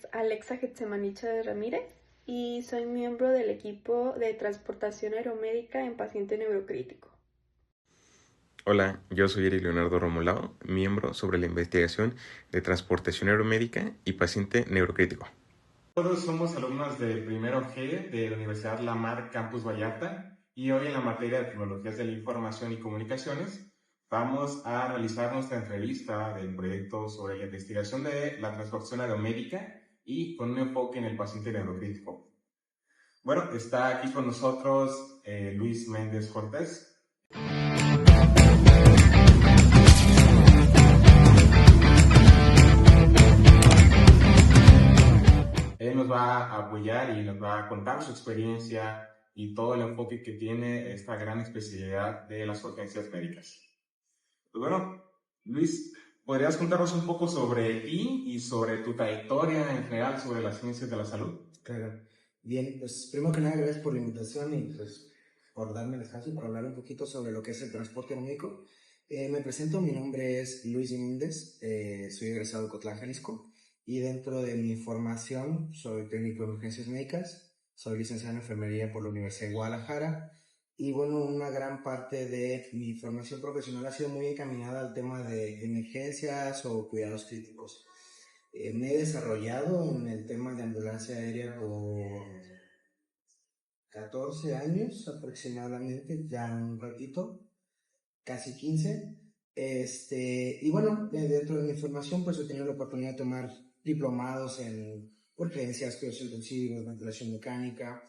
es Alexa Getsemanicha de Ramírez y soy miembro del equipo de transportación aeromédica en paciente neurocrítico. Hola, yo soy Eric Leonardo Romulao, miembro sobre la investigación de transportación aeromédica y paciente neurocrítico. Todos somos alumnos del primero G de la Universidad Lamar Campus Vallarta y hoy en la materia de tecnologías de la información y comunicaciones vamos a realizar nuestra entrevista del proyecto sobre la investigación de la transportación aeromédica y con un enfoque en el paciente neurocrítico. Bueno, está aquí con nosotros Luis Méndez Cortés. Él nos va a apoyar y nos va a contar su experiencia y todo el enfoque que tiene esta gran especialidad de las urgencias médicas. Pues bueno, Luis, ¿podrías contarnos un poco sobre ti y sobre tu trayectoria en general sobre las ciencias de la salud? Claro. Bien, pues primero que nada, gracias por la invitación y pues por darme el espacio para hablar un poquito sobre lo que es el transporte médico. Me presento, mi nombre es Luis Méndez, soy egresado de Cotlán, Jalisco, y dentro de mi formación soy técnico en urgencias médicas, soy licenciado en enfermería por la Universidad de Guadalajara, y bueno, una gran parte de mi formación profesional ha sido muy encaminada al tema de emergencias o cuidados críticos. Me he desarrollado en el tema de ambulancia aérea por 14 años aproximadamente, ya un ratito, casi 15. Y bueno, dentro de mi formación pues he tenido la oportunidad de tomar diplomados en urgencias, cuidados intensivos, ventilación mecánica.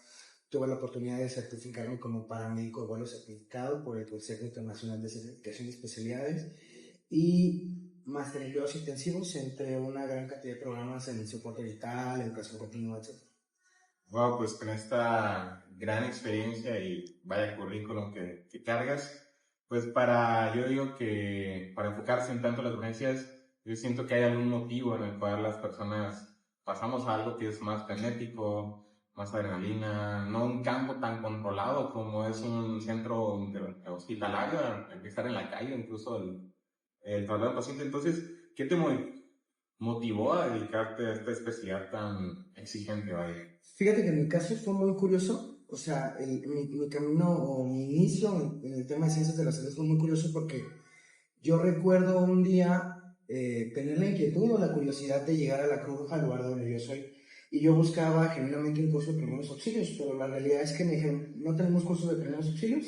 Tuve la oportunidad de certificarme como paramédico de vuelo certificado por el Consejo Internacional de Certificación de Especialidades y máster en cuidados intensivos, entre una gran cantidad de programas en soporte vital, educación continua, etc. Wow, pues con esta gran experiencia y vaya currículum que cargas, pues yo digo que para enfocarse en tanto las urgencias, yo siento que hay algún motivo en el cual las personas pasamos a algo que es más frenético, más adrenalina, no un campo tan controlado como es un centro hospitalario, el que estar en la calle, incluso el traslado del paciente. Entonces, ¿qué te motivó a dedicarte a esta especialidad tan exigente, vaya? Fíjate que en mi caso fue muy curioso, o sea, mi camino o mi inicio en el tema de ciencias de la salud fue muy curioso porque yo recuerdo un día tener la inquietud o la curiosidad de llegar a la Cruz Roja, al lugar donde yo soy, y yo buscaba genuinamente un curso de primeros auxilios, pero la realidad es que me dijeron, no tenemos cursos de primeros auxilios,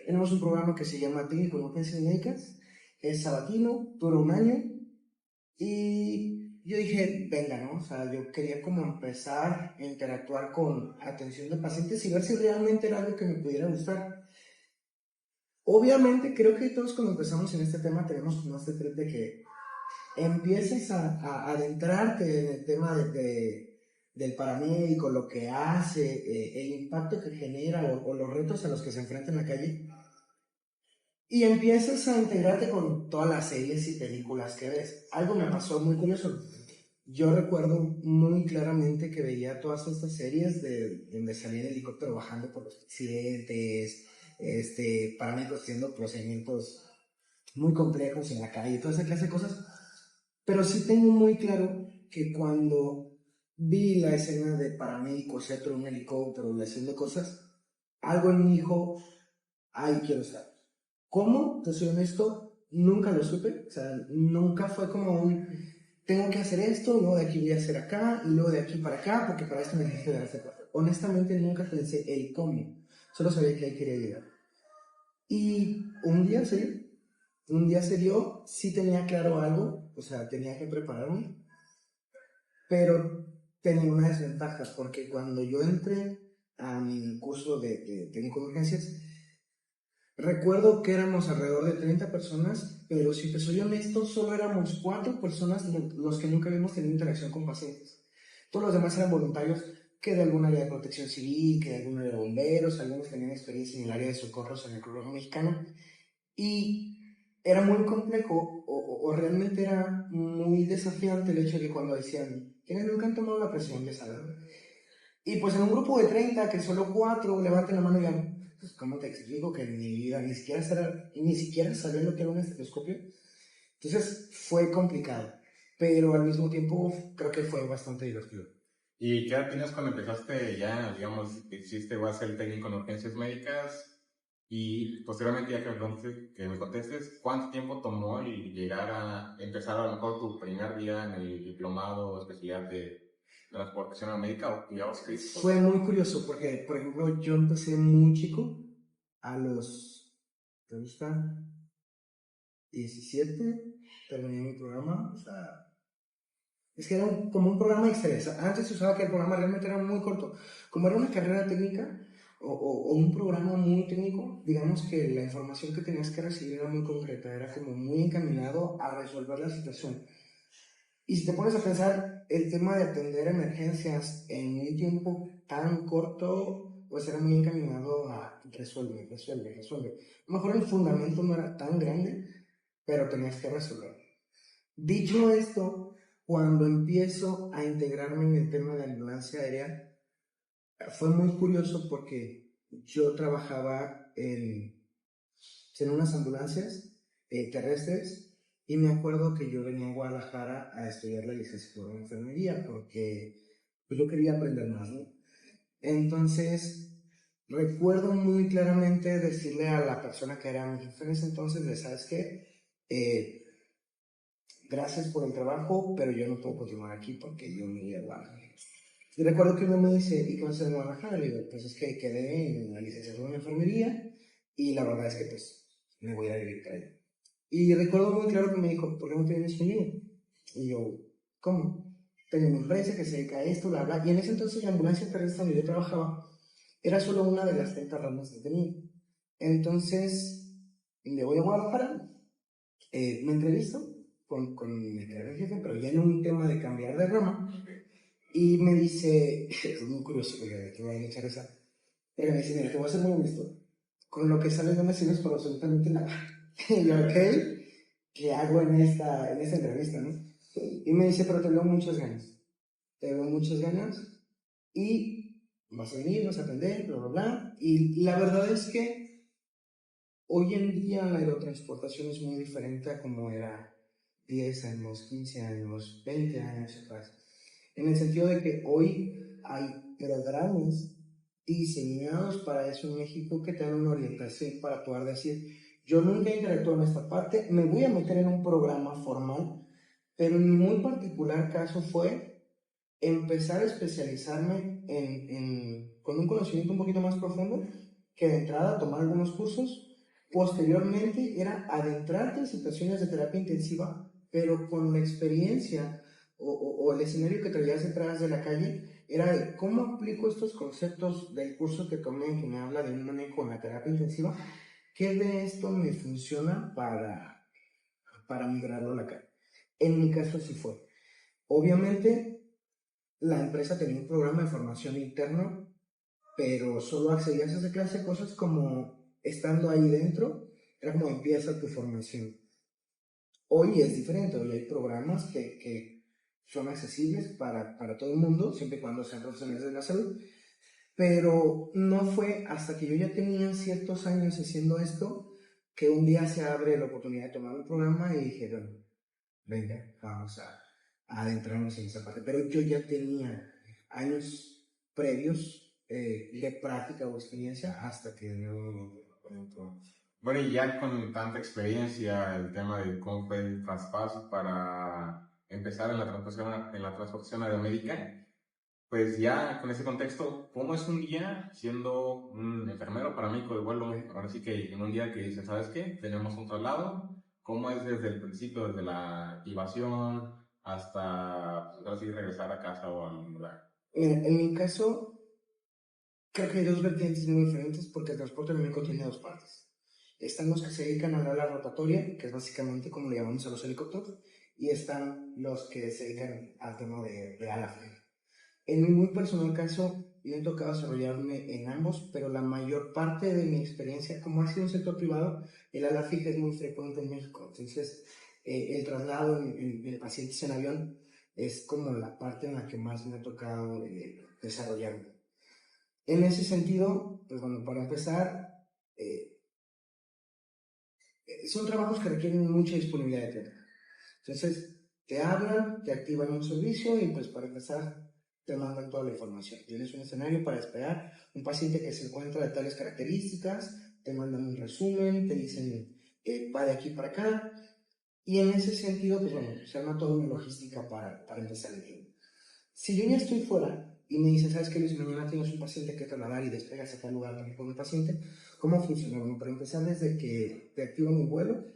tenemos un programa que se llama Técnico en Urgencias Médicas, es sabatino, dura un año, y yo dije, venga, ¿no? O sea, yo quería como empezar a interactuar con atención de pacientes y ver si realmente era algo que me pudiera gustar. Obviamente, creo que todos cuando empezamos en este tema tenemos como este trip de que empieces a adentrarte en el tema del paramédico, lo que hace, el impacto que genera o los retos a los que se enfrenta en la calle. Y empiezas a integrarte con todas las series y películas que ves. Algo me pasó muy curioso. Yo recuerdo muy claramente que veía todas estas series de donde salía el helicóptero bajando por los accidentes, paramédicos haciendo procedimientos muy complejos en la calle, toda esa clase de cosas. Pero sí tengo muy claro que cuando vi la escena de paramédicos dentro de un helicóptero y haciendo cosas, algo en mí dijo, ahí quiero estar. ¿Cómo? Te soy honesto, nunca lo supe. O sea, nunca fue como un, tengo que hacer esto, luego de aquí voy a hacer acá, y luego de aquí para acá, porque para esto necesito dar este paso. Honestamente, nunca pensé el cómo. Solo sabía que ahí quería llegar. Y un día se dio, sí tenía claro algo, o sea, tenía que prepararme, pero tenía una desventaja, porque cuando yo entré a mi curso de técnico de urgencias, recuerdo que éramos alrededor de 30 personas, pero si te soy honesto, solo éramos 4 personas los que nunca habíamos tenido interacción con pacientes. Todos los demás eran voluntarios que de alguna área de protección civil, que de alguna área de bomberos, algunos tenían experiencia en el área de socorros en el Cruz Roja Mexicano. Y era muy complejo o realmente era muy desafiante el hecho de que cuando decían, ¿quiénes nunca han tomado la presión de saber? Y pues en un grupo de 30 que solo 4 levanten la mano y digan, pues ¿cómo te explico que en mi vida ni siquiera sabía lo que era un estetoscopio? Entonces fue complicado. pero al mismo tiempo creo que fue bastante divertido. ¿Y qué edad tenías cuando empezaste ya, digamos, hiciste, voy a ser el técnico en urgencias médicas? Y posteriormente, ya que me contestes, ¿cuánto tiempo tomó el llegar a empezar a lo mejor tu primer día en el diplomado o especialidad de transportación médica o cuidados críticos? Fue muy curioso porque, por ejemplo, yo empecé muy chico, a los, ¿te gusta? 17, terminé mi programa, o sea, es que era como un programa extra. Antes se usaba que el programa realmente era muy corto. Como era una carrera técnica o un programa muy técnico, digamos que la información que tenías que recibir era muy concreta, era como muy encaminado a resolver la situación. Y si te pones a pensar, el tema de atender emergencias en un tiempo tan corto, pues era muy encaminado a resuelve, resuelve, resuelve. A lo mejor el fundamento no era tan grande, pero tenías que resolver. Dicho esto, cuando empiezo a integrarme en el tema de ambulancia aérea, fue muy curioso porque yo trabajaba en unas ambulancias terrestres y me acuerdo que yo venía a Guadalajara a estudiar la licenciatura en enfermería porque pues, yo quería aprender más, ¿no? Entonces, recuerdo muy claramente decirle a la persona que era mi jefe en ese entonces, ¿sabes qué? Gracias por el trabajo, pero yo no puedo continuar aquí porque yo me voy a Guadalajara. Y recuerdo que uno me dice, ¿y qué vas a hacer en Guadalajara? Le digo, pues es que quedé en la licenciatura en enfermería y la verdad es que pues me voy a vivir para allá. Y recuerdo muy claro que me dijo, ¿por qué no te vienes conmigo? Y yo, ¿cómo? Tengo una empresa que se dedica a esto, bla, bla. Y en ese entonces la ambulancia terrestre donde yo trabajaba era solo una de las 30 ramas que tenía. Entonces, me voy a Guadalajara, me entrevisto con mi jefe, pero ya en un tema de cambiar de rama. Y me dice, es muy curioso porque te voy a echar esa. Pero me dice, mira, te voy a ser muy honesto. Con lo que sales no me sirves por absolutamente nada. Y yo, ok, ¿qué hago en esta entrevista, no? Y me dice, pero te veo muchas ganas. Te veo muchas ganas y vas a venir, vas a aprender, bla, bla, bla. Y la verdad es que hoy en día la aerotransportación es muy diferente a como era 10 años, 15 años, 20 años atrás. En el sentido de que hoy hay programas diseñados para eso en México que te dan una orientación para poder decir, yo nunca he interactuado en esta parte, me voy a meter en un programa formal, pero en mi muy particular caso fue empezar a especializarme con un conocimiento un poquito más profundo, que de entrada tomar algunos cursos, posteriormente era adentrarte en situaciones de terapia intensiva, pero con la experiencia o el escenario que traías detrás de la calle, era de cómo aplico estos conceptos del curso que tomé, que me habla de un manejo en la terapia intensiva, qué de esto me funciona para migrarlo a la calle. En mi caso así fue. Obviamente, la empresa tenía un programa de formación interno, pero solo accedías a esa clase de cosas como estando ahí dentro, era como empieza tu formación. Hoy es diferente, hoy hay programas que son accesibles para todo el mundo, siempre y cuando sean profesionales de la salud, pero no fue hasta que yo ya tenía ciertos años haciendo esto que un día se abre la oportunidad de tomar un programa y dijeron, venga, vamos a adentrarnos en esa parte. Pero yo ya tenía años previos de práctica o experiencia hasta que yo... Bueno, y ya con tanta experiencia, el tema de cómo fue el traspaso para empezar en la transportación aeromédica, pues ya con ese contexto, ¿cómo es un día siendo un enfermero paramédico de vuelo? Ahora sí que en un día que dice, ¿sabes qué? Tenemos un traslado. ¿Cómo es desde el principio, desde la activación hasta, pues, ahora sí, regresar a casa o a algún lugar? Mira, en mi caso, creo que hay dos vertientes muy diferentes porque el transporte aeromedico tiene dos partes. Están los que se dedican a la ala rotatoria, que es básicamente como le llamamos a los helicópteros, y están los que se dedican al tema de ala fija. En mi muy personal caso, yo he tocado desarrollarme en ambos, pero la mayor parte de mi experiencia, como ha sido un sector privado, el ala fija es muy frecuente en México. Entonces, el traslado de pacientes en avión es como la parte en la que más me ha tocado desarrollarme. En ese sentido, pues bueno, para empezar, eh, son trabajos que requieren mucha disponibilidad de tiempo. Entonces, Te hablan, te activan un servicio y pues para empezar te mandan toda la información. Tienes un escenario para esperar, un paciente que se encuentra de tales características, te mandan un resumen, te dicen va de aquí para acá. Y en ese sentido, pues bueno, se arma toda una logística para empezar el día. Si yo ya estoy fuera y me dicen, ¿sabes qué, Luis? Mañana tienes un paciente que trasladar y despegas a tal lugar para ir con el paciente, ¿cómo funciona? Bueno, para empezar, desde que te activan un vuelo,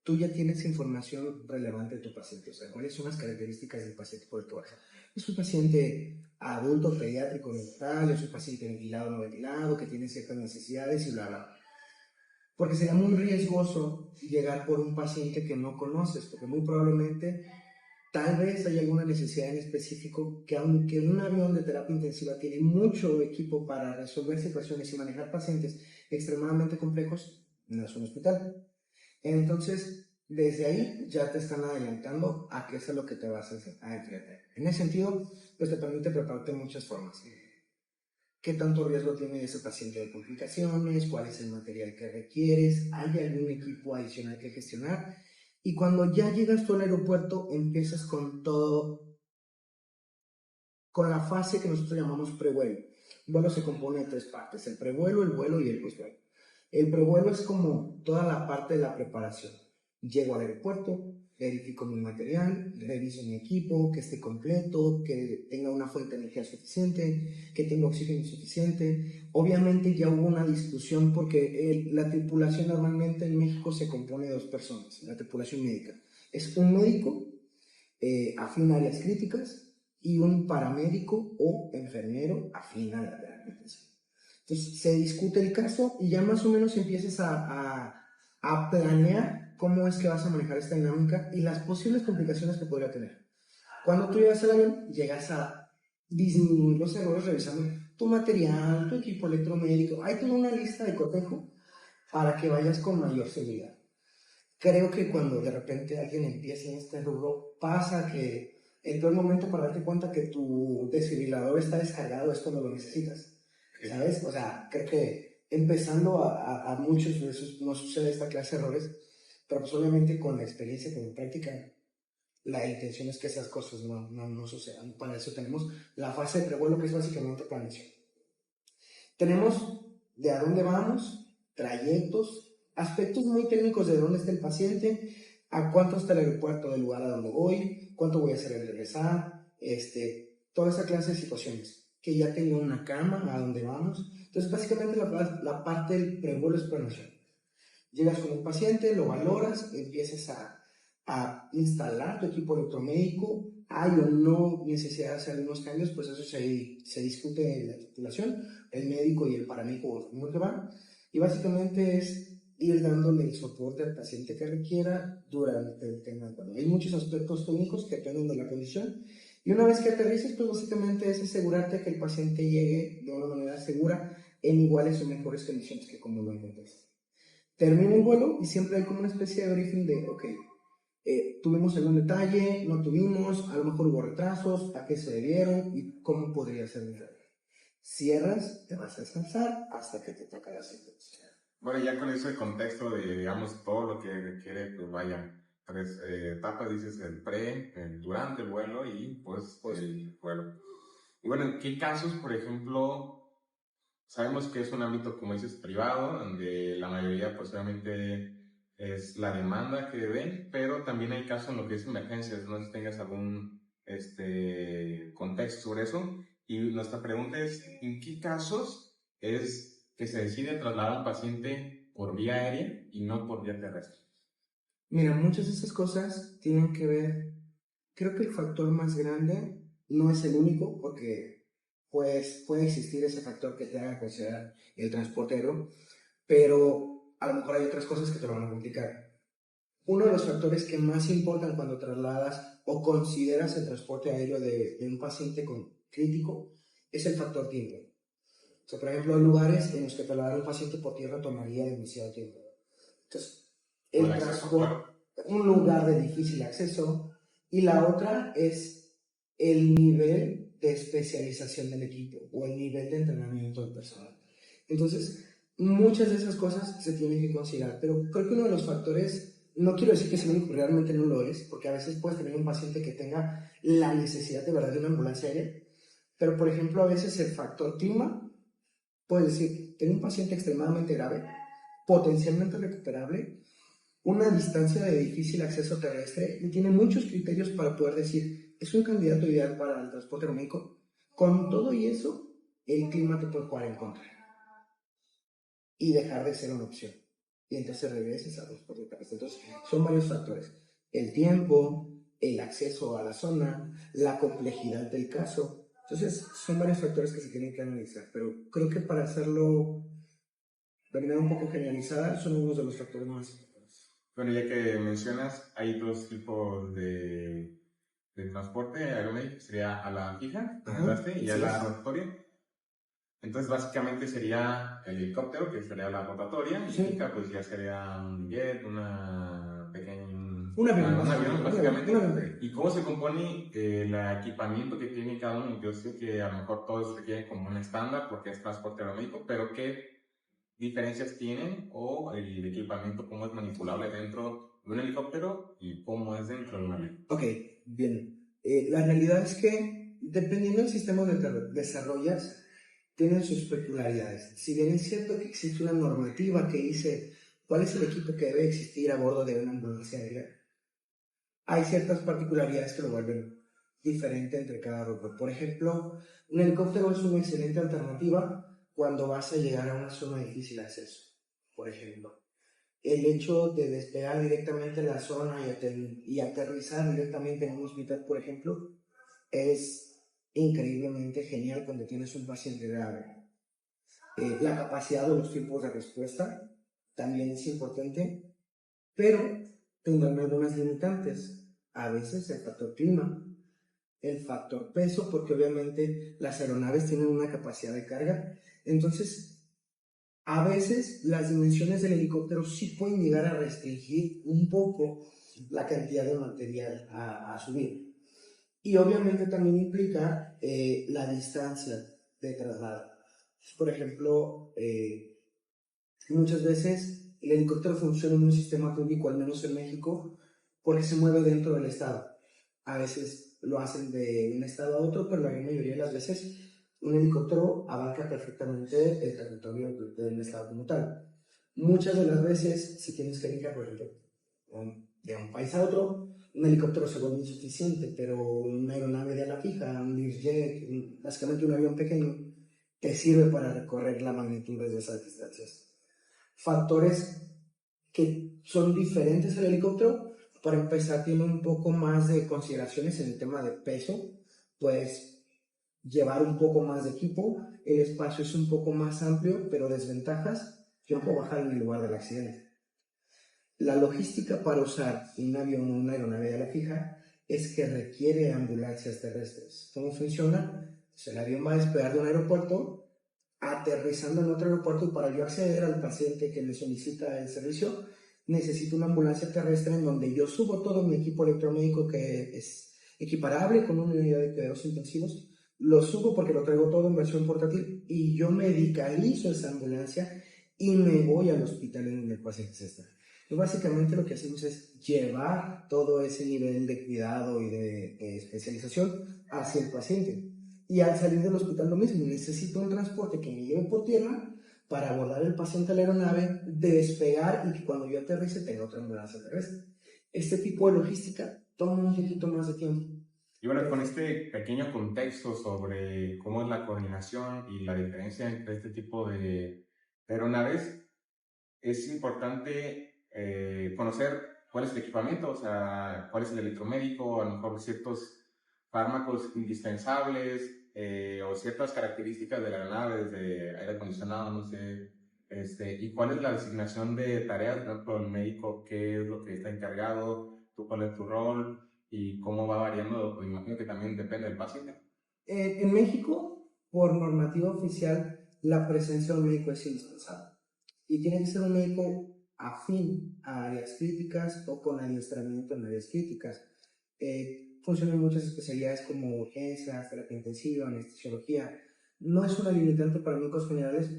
tú ya tienes información relevante de tu paciente. O sea, cuáles son las características del paciente por el que vas. Es un paciente adulto, pediátrico, neutral, es un paciente ventilado, no ventilado, que tiene ciertas necesidades y bla, bla. Porque sería muy riesgoso llegar por un paciente que no conoces, porque muy probablemente tal vez hay alguna necesidad en específico que aunque un avión de terapia intensiva tiene mucho equipo para resolver situaciones y manejar pacientes extremadamente complejos, no es un hospital. Entonces, desde ahí ya te están adelantando a qué es a lo que te vas a enfrentar. En ese sentido, pues te permite prepararte de muchas formas. ¿Qué tanto riesgo tiene ese paciente de complicaciones? ¿Cuál es el material que requieres? ¿Hay algún equipo adicional que gestionar? Y cuando ya llegas tú al aeropuerto, empiezas con todo, con la fase que nosotros llamamos prevuelo. Un vuelo se compone de 3 partes, el prevuelo, el vuelo y el posvuelo. El prevuelo es como toda la parte de la preparación. Llego al aeropuerto, verifico mi material, reviso mi equipo, que esté completo, que tenga una fuente de energía suficiente, que tenga oxígeno suficiente. Obviamente ya hubo una discusión porque la tripulación normalmente en México se compone de 2 personas, la tripulación médica. Es un médico afín a áreas críticas y un paramédico o enfermero afín a la terapia intensiva. Entonces se discute el caso y ya más o menos empiezas a planear cómo es que vas a manejar esta dinámica y las posibles complicaciones que podría tener. Cuando tú llegas al avión, llegas a disminuir los errores revisando tu material, tu equipo electromédico. Hay toda una lista de cotejo para que vayas con mayor seguridad. Creo que cuando de repente alguien empieza en este rubro, pasa que el peor momento para darte cuenta que tu desfibrilador está descargado es cuando lo necesitas. ¿Sabes? O sea, creo que empezando a muchos de esos no sucede esta clase de errores, pero pues obviamente con la experiencia, con la práctica, la intención es que esas cosas no sucedan. Para eso tenemos la fase de prevuelo, que es básicamente planeación. Tenemos de a dónde vamos, trayectos, aspectos muy técnicos de dónde está el paciente, a cuánto está el aeropuerto del lugar a donde voy, cuánto voy a hacer el regresar, toda esa clase de situaciones. Que ya tengo una cama a donde vamos. Entonces, básicamente la parte del prevuelo es planeación. Llegas con el paciente, lo valoras, empiezas a instalar tu equipo electromédico. Hay o no necesidad de hacer algunos cambios, pues eso se discute en la tripulación, el médico y el paramédico como que van. Y básicamente es ir dándole el soporte al paciente que requiera durante el tema. Bueno, hay muchos aspectos técnicos que dependen de la condición. Y una vez que aterrices, pues básicamente es asegurarte que el paciente llegue de una manera segura en iguales o mejores condiciones que como lo encontraste. Termina el vuelo y siempre hay como una especie de briefing de, ok, tuvimos algún detalle, no tuvimos, a lo mejor hubo retrasos, a qué se debieron y cómo podría ser mejor. Cierras, te vas a descansar hasta que te toca la secuencia. Bueno, ya con ese contexto de, digamos, todo lo que requiere, pues vaya, 3 etapas, dices, el pre, el durante el vuelo y pues el vuelo. Y bueno, ¿en qué casos, por ejemplo, sabemos que es un ámbito, como dices, privado, donde la mayoría, pues obviamente, es la demanda que ven, pero también hay casos en lo que es emergencias, no sé si tengas algún contexto sobre eso. Y nuestra pregunta es, ¿en qué casos es que se decide trasladar a un paciente por vía aérea y no por vía terrestre? Mira, muchas de esas cosas tienen que ver, creo que el factor más grande no es el único, porque pues puede existir ese factor que te haga considerar el transporte aéreo, pero a lo mejor hay otras cosas que te lo van a complicar. Uno de los factores que más importan cuando trasladas o consideras el transporte aéreo de un paciente crítico es el factor tiempo. O sea, por ejemplo, hay lugares en los que trasladar a un paciente por tierra tomaría demasiado tiempo. Entonces, el transporte, un lugar de difícil acceso, y la otra es el nivel de especialización del equipo o el nivel de entrenamiento del personal. Entonces, muchas de esas cosas se tienen que considerar, pero creo que uno de los factores no quiero decir que sea único, realmente no lo es, porque a veces puedes tener un paciente que tenga la necesidad de verdad de una ambulancia aérea, pero por ejemplo a veces el factor clima, puedes decir, tengo un paciente extremadamente grave, potencialmente recuperable, una distancia de difícil acceso terrestre y tiene muchos criterios para poder decir, es un candidato ideal para el transporte aeromédico. Con todo y eso, el clima te puede jugar en contra y dejar de ser una opción. Y entonces regresas al transporte terrestre. Entonces, son varios factores. El tiempo, el acceso a la zona, la complejidad del caso. Entonces, son varios factores que se tienen que analizar. Pero creo que para hacerlo de manera un poco generalizada, son unos de los factores más importantes. Bueno, ya que mencionas, hay dos tipos de transporte aeromédico, sería a la fija, comentaste, y a la rotatoria. Entonces, básicamente sería el helicóptero, que sería la rotatoria, y fija, pues ya sería un jet, una pequeña... Un avión, básicamente. Un avión. ¿Y cómo se compone el equipamiento que tiene cada uno? Yo sé que a lo mejor todos requieren como un estándar, porque es transporte aeromédico, pero ¿qué diferencias tienen o el equipamiento, cómo es manipulable dentro de un helicóptero y cómo es dentro de un avión? Ok, bien. La realidad es que dependiendo del sistema que desarrollas, tienen sus peculiaridades. Si bien es cierto que existe una normativa que dice cuál es el equipo que debe existir a bordo de una ambulancia aérea, hay ciertas particularidades que lo vuelven diferente entre cada grupo. Por ejemplo, un helicóptero es una excelente alternativa cuando vas a llegar a una zona de difícil acceso. Por ejemplo, el hecho de despegar directamente en la zona y aterrizar directamente en un hospital, por ejemplo, es increíblemente genial cuando tienes un paciente grave. La capacidad de los tiempos de respuesta también es importante, pero tendrán algunas limitantes. A veces el factor clima, el factor peso, porque obviamente las aeronaves tienen una capacidad de carga. Entonces, a veces las dimensiones del helicóptero sí pueden llegar a restringir un poco la cantidad de material a subir. Y obviamente también implica la distancia de traslado. Por ejemplo, muchas veces el helicóptero funciona en un sistema público, al menos en México, porque se mueve dentro del estado. A veces lo hacen de un estado a otro, pero la gran mayoría de las veces un helicóptero abarca perfectamente el territorio del estado como tal. Muchas de las veces, si tienes que ir, por ejemplo, de un país a otro, un helicóptero se vuelve insuficiente, pero una aeronave de ala fija, un Learjet, básicamente un avión pequeño, te sirve para recorrer la magnitud de esas distancias. Factores que son diferentes al helicóptero, para empezar, tiene un poco más de consideraciones en el tema de peso, puedes llevar un poco más de equipo, el espacio es un poco más amplio, pero desventajas, yo puedo bajar en el lugar del accidente. La logística para usar un avión o una aeronave de ala fija es que requiere ambulancias terrestres. ¿Cómo funciona? Pues el avión va a despegar de un aeropuerto, aterrizando en otro aeropuerto, y para yo acceder al paciente que me solicita el servicio, necesito una ambulancia terrestre en donde yo subo todo mi equipo electromédico que es equiparable con una unidad de cuidados intensivos, lo subo porque lo traigo todo en versión portátil y yo medicalizo esa ambulancia y me voy al hospital en donde el paciente está. Y básicamente lo que hacemos es llevar todo ese nivel de cuidado y de especialización hacia el paciente. Y al salir del hospital lo mismo, necesito un transporte que me lleve por tierra para abordar el paciente a la aeronave, despegar y que cuando yo aterrice tenga otra ambulancia terrestre. Este tipo de logística toma un poquito más de tiempo. Y bueno, con este pequeño contexto sobre cómo es la coordinación y la diferencia entre este tipo de aeronaves, es importante conocer cuál es el equipamiento, o sea, cuál es el electromédico, a lo mejor ciertos fármacos indispensables o ciertas características de la aeronave, desde aire acondicionado, no sé, y cuál es la designación de tareas, por ejemplo, el médico, qué es lo que está encargado, tú cuál es tu rol y cómo va variando, pues imagino que también depende del paciente. En México, por normativa oficial, la presencia de un médico es indispensable. Y tiene que ser un médico afín a áreas críticas o con adiestramiento en áreas críticas. Funcionan muchas especialidades como urgencias, terapia intensiva, anestesiología. No es una limitante para médicos generales,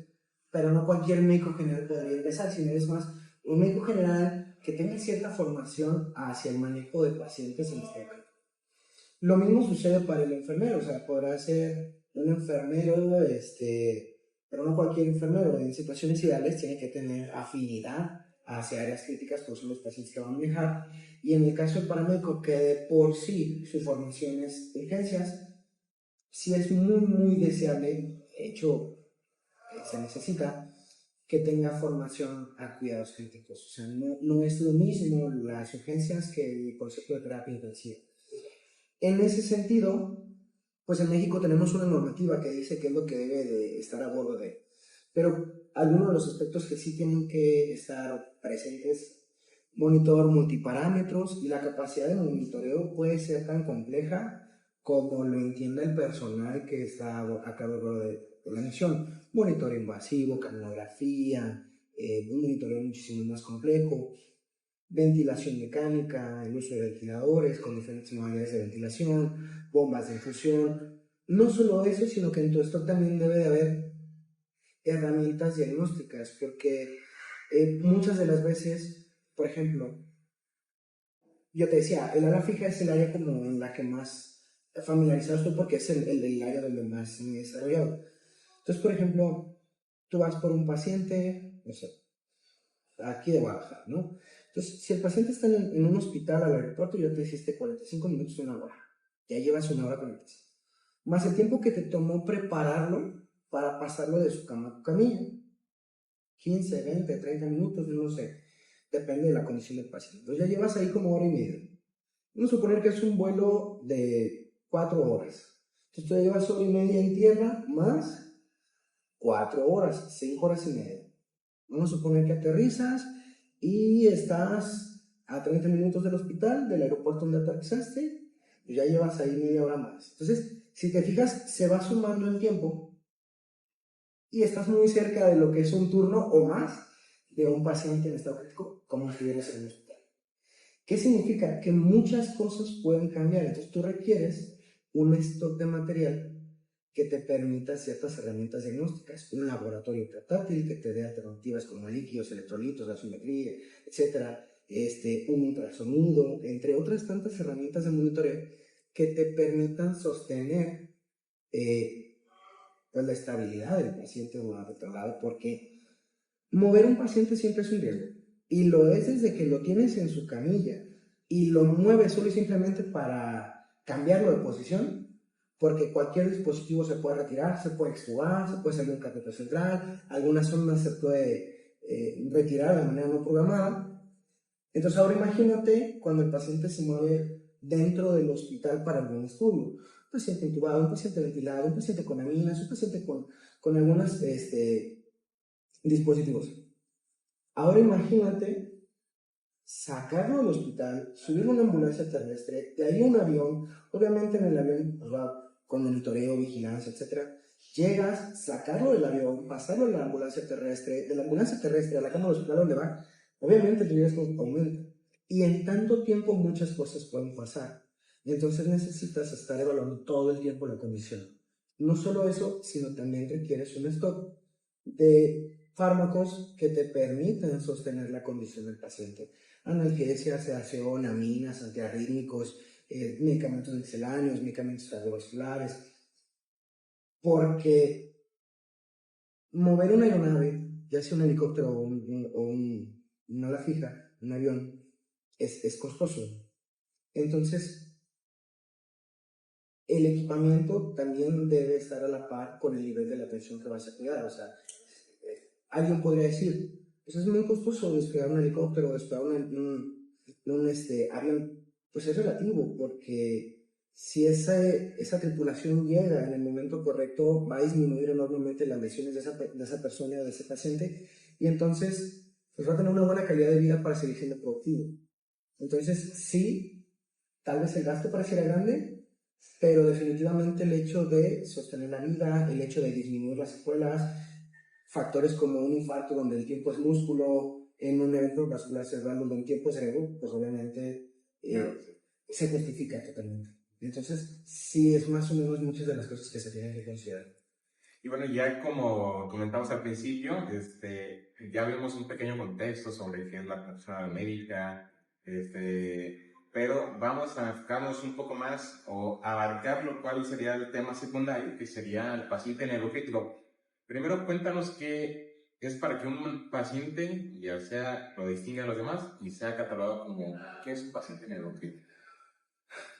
pero no cualquier médico general podría empezar, sino es más, un médico general que tenga cierta formación hacia el manejo de pacientes en este caso. Lo mismo sucede para el enfermero, o sea, podrá ser un enfermero, pero no cualquier enfermero. En situaciones ideales tiene que tener afinidad hacia áreas críticas, que son los pacientes que van a manejar. Y en el caso del paramédico, que de por sí su formación es de urgencias, sí es muy deseable, de hecho, se necesita que tenga formación a cuidados críticos. O sea, no es lo mismo las urgencias que el concepto de terapia intensiva. En ese sentido, pues en México tenemos una normativa que dice qué es lo que debe de estar a bordo de. Pero algunos de los aspectos que sí tienen que estar presentes: monitor multiparámetros, y la capacidad de monitoreo puede ser tan compleja como lo entienda el personal que está a cargo de la misión. Monitoreo invasivo, canalografía, un monitoreo muchísimo más complejo, ventilación mecánica, el uso de ventiladores con diferentes modalidades de ventilación, bombas de infusión. No solo eso, sino que en todo esto también debe de haber herramientas diagnósticas, porque muchas de las veces, por ejemplo, yo te decía, el área fija es el área como en la que más familiarizado estoy, porque es el área donde más me he desarrollado. Entonces, por ejemplo, tú vas por un paciente, no sé, aquí de Guadalajara, ¿no? Entonces, si el paciente está en un hospital al aeropuerto, ya te hiciste 45 minutos, una hora. Ya llevas una hora 45. Más el tiempo que te tomó prepararlo para pasarlo de su cama a tu camilla. 15, 20, 30 minutos, no lo sé. Depende de la condición del paciente. Entonces ya llevas ahí como hora y media. Vamos a suponer que es un vuelo de 4 horas. Entonces tú ya llevas hora y media en tierra más 4 horas, 5 horas y media. Vamos a suponer que aterrizas y estás a 30 minutos del hospital, del aeropuerto donde aterrizaste, y ya llevas ahí media hora más. Entonces, si te fijas, se va sumando el tiempo y estás muy cerca de lo que es un turno o más de un paciente en estado crítico, como si estuvieras en un hospital. ¿Qué significa? Que muchas cosas pueden cambiar. Entonces tú requieres un stock de material que te permita ciertas herramientas diagnósticas, un laboratorio portátil que te dé alternativas como líquidos, electrolitos, gasometría, etcétera, un ultrasonido, entre otras tantas herramientas de monitoreo que te permitan sostener pues la estabilidad del paciente durante el traslado, porque mover un paciente siempre es un riesgo, y lo es desde que lo tienes en su camilla y lo mueves solo y simplemente para cambiarlo de posición, porque cualquier dispositivo se puede retirar, se puede extubar, se puede salir un catéter central, algunas zonas se puede retirar de manera no programada. Entonces ahora imagínate cuando el paciente se mueve dentro del hospital para algún estudio. Un paciente intubado, un paciente ventilado, un paciente con aminas, un paciente con algunos dispositivos. Ahora imagínate sacarlo del hospital, subirlo a una ambulancia terrestre, de ahí un avión, obviamente en el avión pues, va con monitoreo, vigilancia, etc. Llegas, sacarlo del avión, pasarlo a la ambulancia terrestre, de la ambulancia terrestre a la cama del hospital donde va, obviamente el riesgo aumenta. Y en tanto tiempo muchas cosas pueden pasar. Entonces necesitas estar evaluando todo el tiempo la condición. No solo eso, sino también requieres un stock de fármacos que te permiten sostener la condición del paciente. Analgesias, sedación, aminas, antiarrítmicos, medicamentos misceláneos, medicamentos cardiovasculares, porque mover una aeronave, ya sea un helicóptero o una ala fija, un avión, es costoso. Entonces, el equipamiento también debe estar a la par con el nivel de la atención que vas a cuidar. O sea, alguien podría decir, pues es muy costoso despegar un helicóptero, despegar un avión. Pues es relativo, porque si esa tripulación llega en el momento correcto, va a disminuir enormemente las lesiones de esa persona o de ese paciente, y entonces pues va a tener una buena calidad de vida para seguir siendo productivo. Entonces, sí, tal vez el gasto pareciera grande, pero definitivamente el hecho de sostener la vida, el hecho de disminuir las secuelas, factores como un infarto donde el tiempo es músculo, en un evento vascular cerebral donde el tiempo es cerebro, pues obviamente se justifica totalmente. Entonces, sí es más o menos muchas de las cosas que se tienen que considerar. Y bueno, ya como comentamos al principio, ya vimos un pequeño contexto sobre qué es la persona médica, pero vamos a enfocarnos un poco más o abarcar lo cual sería el tema secundario, que sería el paciente neurocrítico. Primero, cuéntanos qué es para que un paciente, ya sea lo distinga a los demás y sea catalogado como, ¿qué es un paciente neurocrítico?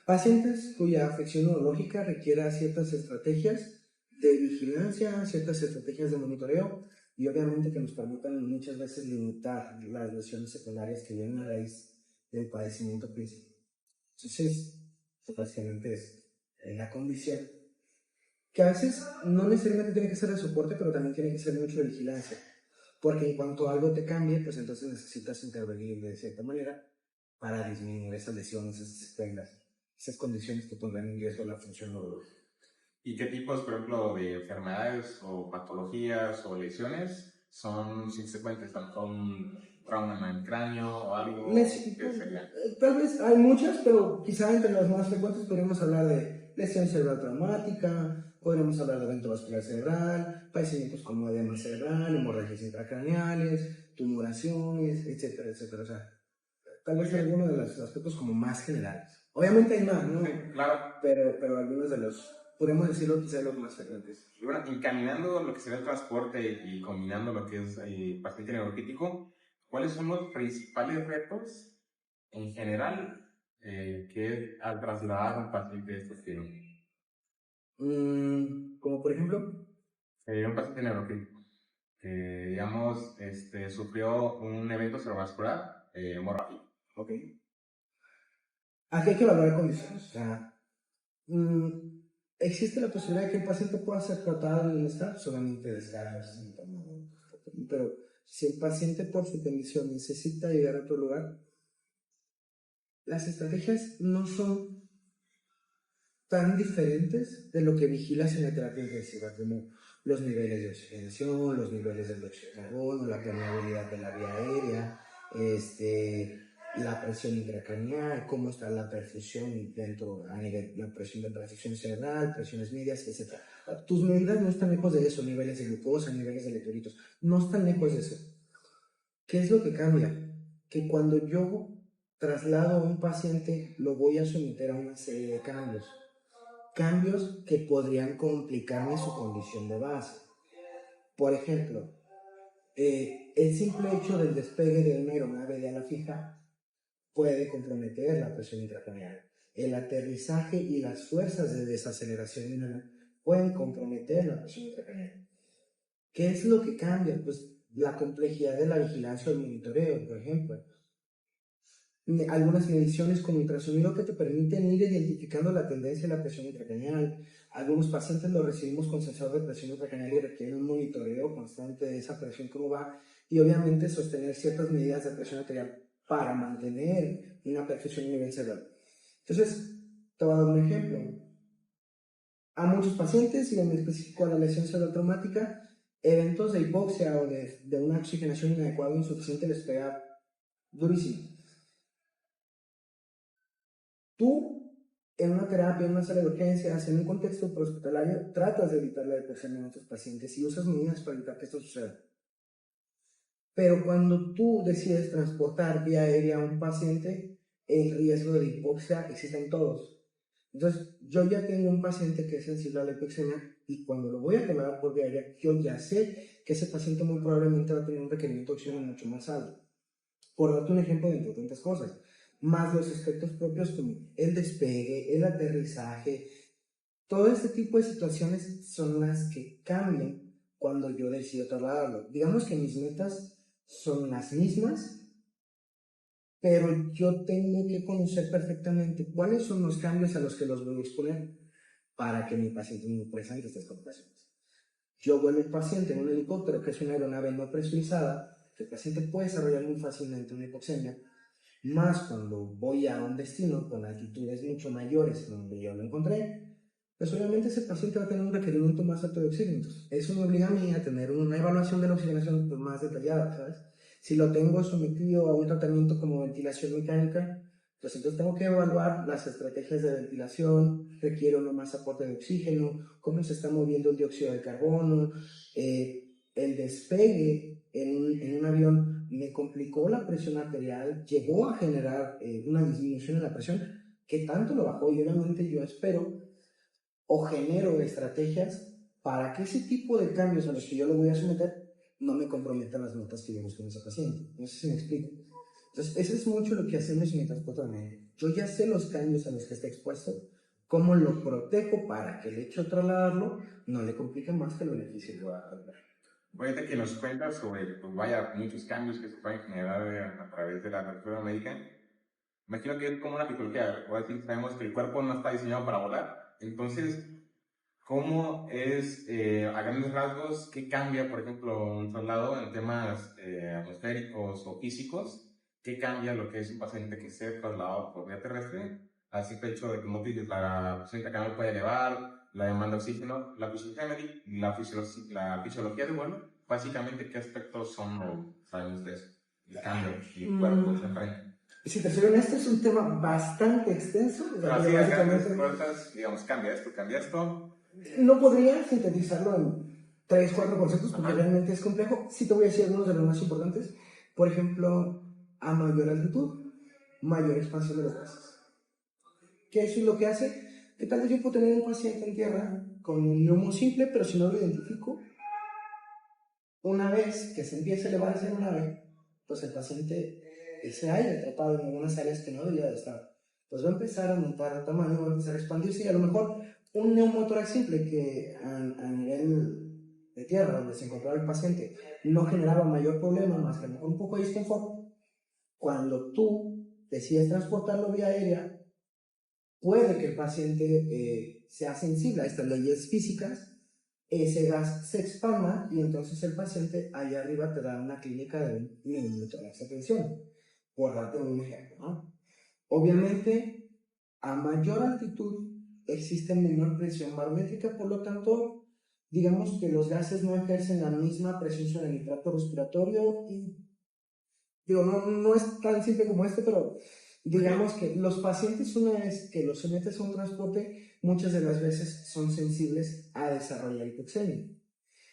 Pacientes cuya afección neurológica requiera ciertas estrategias de vigilancia, ciertas estrategias de monitoreo y obviamente que nos permitan muchas veces limitar las lesiones secundarias que vienen a raíz del padecimiento principal. Entonces, básicamente es la condición que a veces no necesariamente tiene que ser de soporte, pero también tiene que ser mucho de vigilancia, porque en cuanto algo te cambie, pues entonces necesitas intervenir de cierta manera para disminuir esas lesiones, esas secuelas, esas condiciones que pondrán en riesgo la función neurológica. ¿Y qué tipos, por ejemplo, de enfermedades o patologías o lesiones son subsecuentes? ¿Tanto un trauma en el cráneo o algo que sería? Tal vez hay muchas, pero quizá entre las más frecuentes podríamos hablar de lesión cerebral traumática, podríamos hablar de evento vascular cerebral, padecimientos como edema cerebral, hemorragias intracraneales, tumoraciones, etcétera, etcétera. O sea, tal vez algunos de los aspectos como más generales. Obviamente hay más, ¿no? Sí, claro. Pero algunos de los, podemos decirlo, quizá los más frecuentes. Y bueno, encaminando lo que sería el transporte y combinando lo que es el paciente neurocrítico, ¿cuáles son los principales retos en general que al trasladar a un paciente de este estilo? Como por ejemplo, Un paciente neurocrítico que, digamos, sufrió un evento cerebrovascular hemorrágico. ok. Aquí hay que valorar condiciones. O sea, existe la posibilidad de que el paciente pueda ser tratado en el estado, solamente desgarros, pero si el paciente por su condición necesita llegar a otro lugar, las estrategias no son tan diferentes de lo que vigilas en la terapia intensiva, como los niveles de oxigenación, los niveles de dióxido de carbono, la permeabilidad de la vía aérea, la presión intracraneal, cómo está la perfusión dentro, a nivel, la presión de perfusión cerebral, presiones medias, etc. Tus medidas no están lejos de eso, niveles de glucosa, niveles de electrolitos, no están lejos de eso. ¿Qué es lo que cambia? Que cuando yo traslado a un paciente, lo voy a someter a una serie de cambios que podrían complicarme su condición de base. Por ejemplo, el simple hecho del despegue de una aeronave de ala fija puede comprometer la presión intracraneal. El aterrizaje y las fuerzas de desaceleración pueden comprometer la presión intracraneal. ¿Qué es lo que cambia? Pues la complejidad de la vigilancia o el monitoreo, por ejemplo. Algunas mediciones con ultrasonido que te permiten ir identificando la tendencia de la presión intracraneal. Algunos pacientes lo recibimos con sensor de presión intracraneal y requieren un monitoreo constante de esa presión cómo va y obviamente sostener ciertas medidas de presión arterial para mantener una perfusión a nivel cerebral. Entonces, te voy a dar un ejemplo. A muchos pacientes, y en específico a la lesión cerebral traumática, eventos de hipoxia o de una oxigenación inadecuada o insuficiente les pega durísimo. Tú, en una terapia, en una sala de urgencias, en un contexto prehospitalario, tratas de evitar la depresión en otros pacientes y usas medidas para evitar que esto suceda. Pero cuando tú decides transportar vía aérea a un paciente, el riesgo de hipoxia existe en todos. Entonces, yo ya tengo un paciente que es sensible a la hipoxemia y cuando lo voy a tomar por vía aérea, yo ya sé que ese paciente muy probablemente va a tener un requerimiento de oxígeno mucho más alto. Por darte un ejemplo de importantes cosas, más los aspectos propios como el despegue, el aterrizaje, todo este tipo de situaciones son las que cambian cuando yo decido trasladarlo. Digamos que mis metas son las mismas, pero yo tengo que conocer perfectamente cuáles son los cambios a los que los voy a exponer para que mi paciente no presente estas complicaciones. Yo vuelvo el paciente en un helicóptero, que es una aeronave no presurizada, que el paciente puede desarrollar muy fácilmente una hipoxemia, más cuando voy a un destino con altitudes mucho mayores donde yo lo encontré, pues obviamente ese paciente va a tener un requerimiento más alto de oxígeno. Eso me obliga a mí a tener una evaluación de la oxigenación más detallada, ¿sabes? Si lo tengo sometido a un tratamiento como ventilación mecánica, Pues entonces tengo que evaluar las estrategias de ventilación, requiere o no más aporte de oxígeno, cómo se está moviendo el dióxido de carbono, el despegue en un avión me complicó la presión arterial, llegó a generar una disminución en la presión, que tanto lo bajó y obviamente yo espero o genero estrategias para que ese tipo de cambios a los que yo lo voy a someter no me comprometan las notas que yo busco en ese paciente. No sé si me explico. Entonces, eso es mucho lo que hacemos en mi transporte médico. Yo ya sé los cambios a los que está expuesto, cómo lo protejo para que el hecho de trasladarlo no le complique más que lo beneficie. Ahorita que nos cuentas sobre, pues vaya, muchos cambios que se pueden generar a través de la transporte médica, imagino que es como una fisiología. Ahora sí sabemos que el cuerpo no está diseñado para volar. Entonces, ¿cómo es, a grandes rasgos, qué cambia, por ejemplo, un traslado en temas atmosféricos o físicos? ¿Qué cambia lo que es un paciente que esté trasladado por vía terrestre? Al simple hecho de que, como dices, la presión intracranial puede elevar, la demanda de oxígeno, la fisiología de vuelo, básicamente, ¿qué aspectos son, sabemos de eso? El cambio y el cuerpo se enfrenta. Si te soy honesto, es un tema bastante extenso. Pero así, a grandes cosas, digamos, cambia esto. No podría sintetizarlo en 3, 4 conceptos porque realmente es complejo. Sí te voy a decir algunos de los más importantes. Por ejemplo, a mayor altitud, mayor expansión de los gases. ¿Qué es lo que hace? Que tal vez yo puedo tener un paciente en tierra con un neumo simple, pero si no lo identifico, una vez que se empiece a elevar esa aeronave, pues el paciente se haya atrapado en algunas áreas que no debería de estar. Pues va a empezar a aumentar de tamaño, va a empezar a expandirse y a lo mejor un neumotórax simple que a nivel de tierra donde se encontraba el paciente no generaba mayor problema más que a lo mejor un poco de disconfort. Cuando tú decides transportarlo vía aérea, puede que el paciente sea sensible a estas leyes físicas, ese gas se expanda y entonces el paciente allá arriba te da una clínica de un neumotórax de tensión, por darte un ejemplo, ¿no? Obviamente, a mayor altitud existe menor presión barométrica, por lo tanto, digamos que los gases no ejercen la misma presión sobre el tracto respiratorio y, digo, no es tan simple como pero digamos que los pacientes, una vez que los sometes a un transporte, muchas de las veces son sensibles a desarrollar hipoxemia.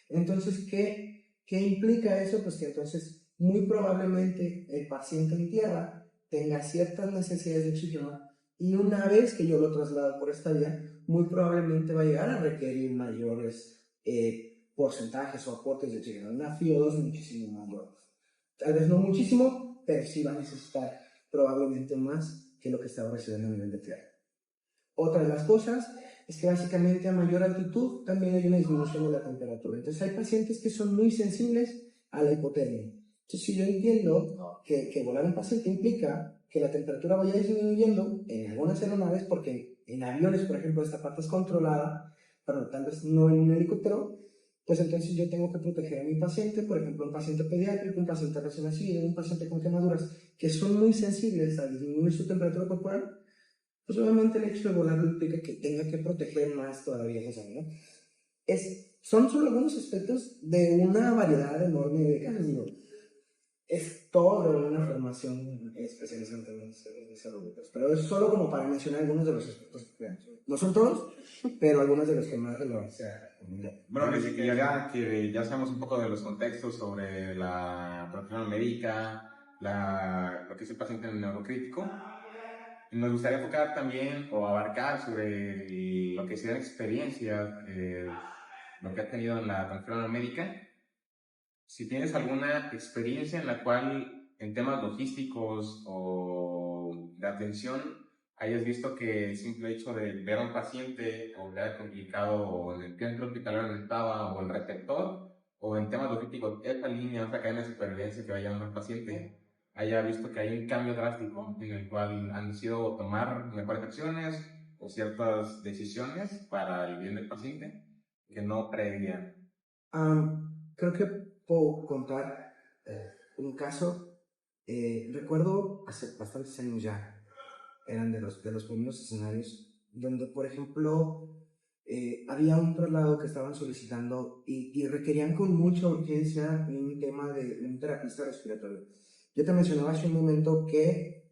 Entonces, ¿qué implica eso? Pues que entonces muy probablemente el paciente en tierra tenga ciertas necesidades de oxígeno y una vez que yo lo traslado por esta vía, muy probablemente va a llegar a requerir mayores porcentajes o aportes de oxígeno. Una FiO2 muchísimo mayor. Tal vez no muchísimo, pero sí va a necesitar probablemente más que lo que estaba recibiendo a nivel de tierra. Otra de las cosas es que básicamente a mayor altitud también hay una disminución de la temperatura. Entonces hay pacientes que son muy sensibles a la hipotermia. Entonces si yo entiendo que volar un paciente implica que la temperatura vaya disminuyendo en algunas aeronaves, porque en aviones, por ejemplo, esta parte es controlada, pero tal vez no en un helicóptero, pues entonces yo tengo que proteger a mi paciente, por ejemplo, un paciente pediátrico, un paciente recién nacido, un paciente con quemaduras, que son muy sensibles a disminuir su temperatura corporal. Pues obviamente el hecho de volar implica que tenga que proteger más todavía esa zona, ¿no? Son solo algunos aspectos de una variedad enorme de casos. Es toda una formación especializada en temas de salud, pero es solo como para mencionar algunos de los aspectos. No son todos, pero algunos de los que más relevancia. Bueno, y ahora que ya sabemos un poco de los contextos sobre la transición médica, lo que es el paciente neurocrítico, nos gustaría enfocar también o abarcar sobre lo que sea la experiencia, lo que has tenido en la transición médica. Si tienes alguna experiencia en la cual en temas logísticos o de atención hayas visto que el simple hecho de ver a un paciente o le haya complicado o en el centro hospitalario donde estaba o el receptor o en temas logísticos esta línea, esta cadena de supervivencia que va llevando al paciente haya visto que hay un cambio drástico en el cual han decidido tomar mejores acciones o ciertas decisiones para el bien del paciente que no preveían. Creo que puedo contar un caso. Recuerdo hace bastantes años ya, eran de los primeros escenarios, donde, por ejemplo, había un traslado que estaban solicitando y requerían con mucha urgencia un tema de un terapista respiratorio. Yo te mencionaba hace un momento que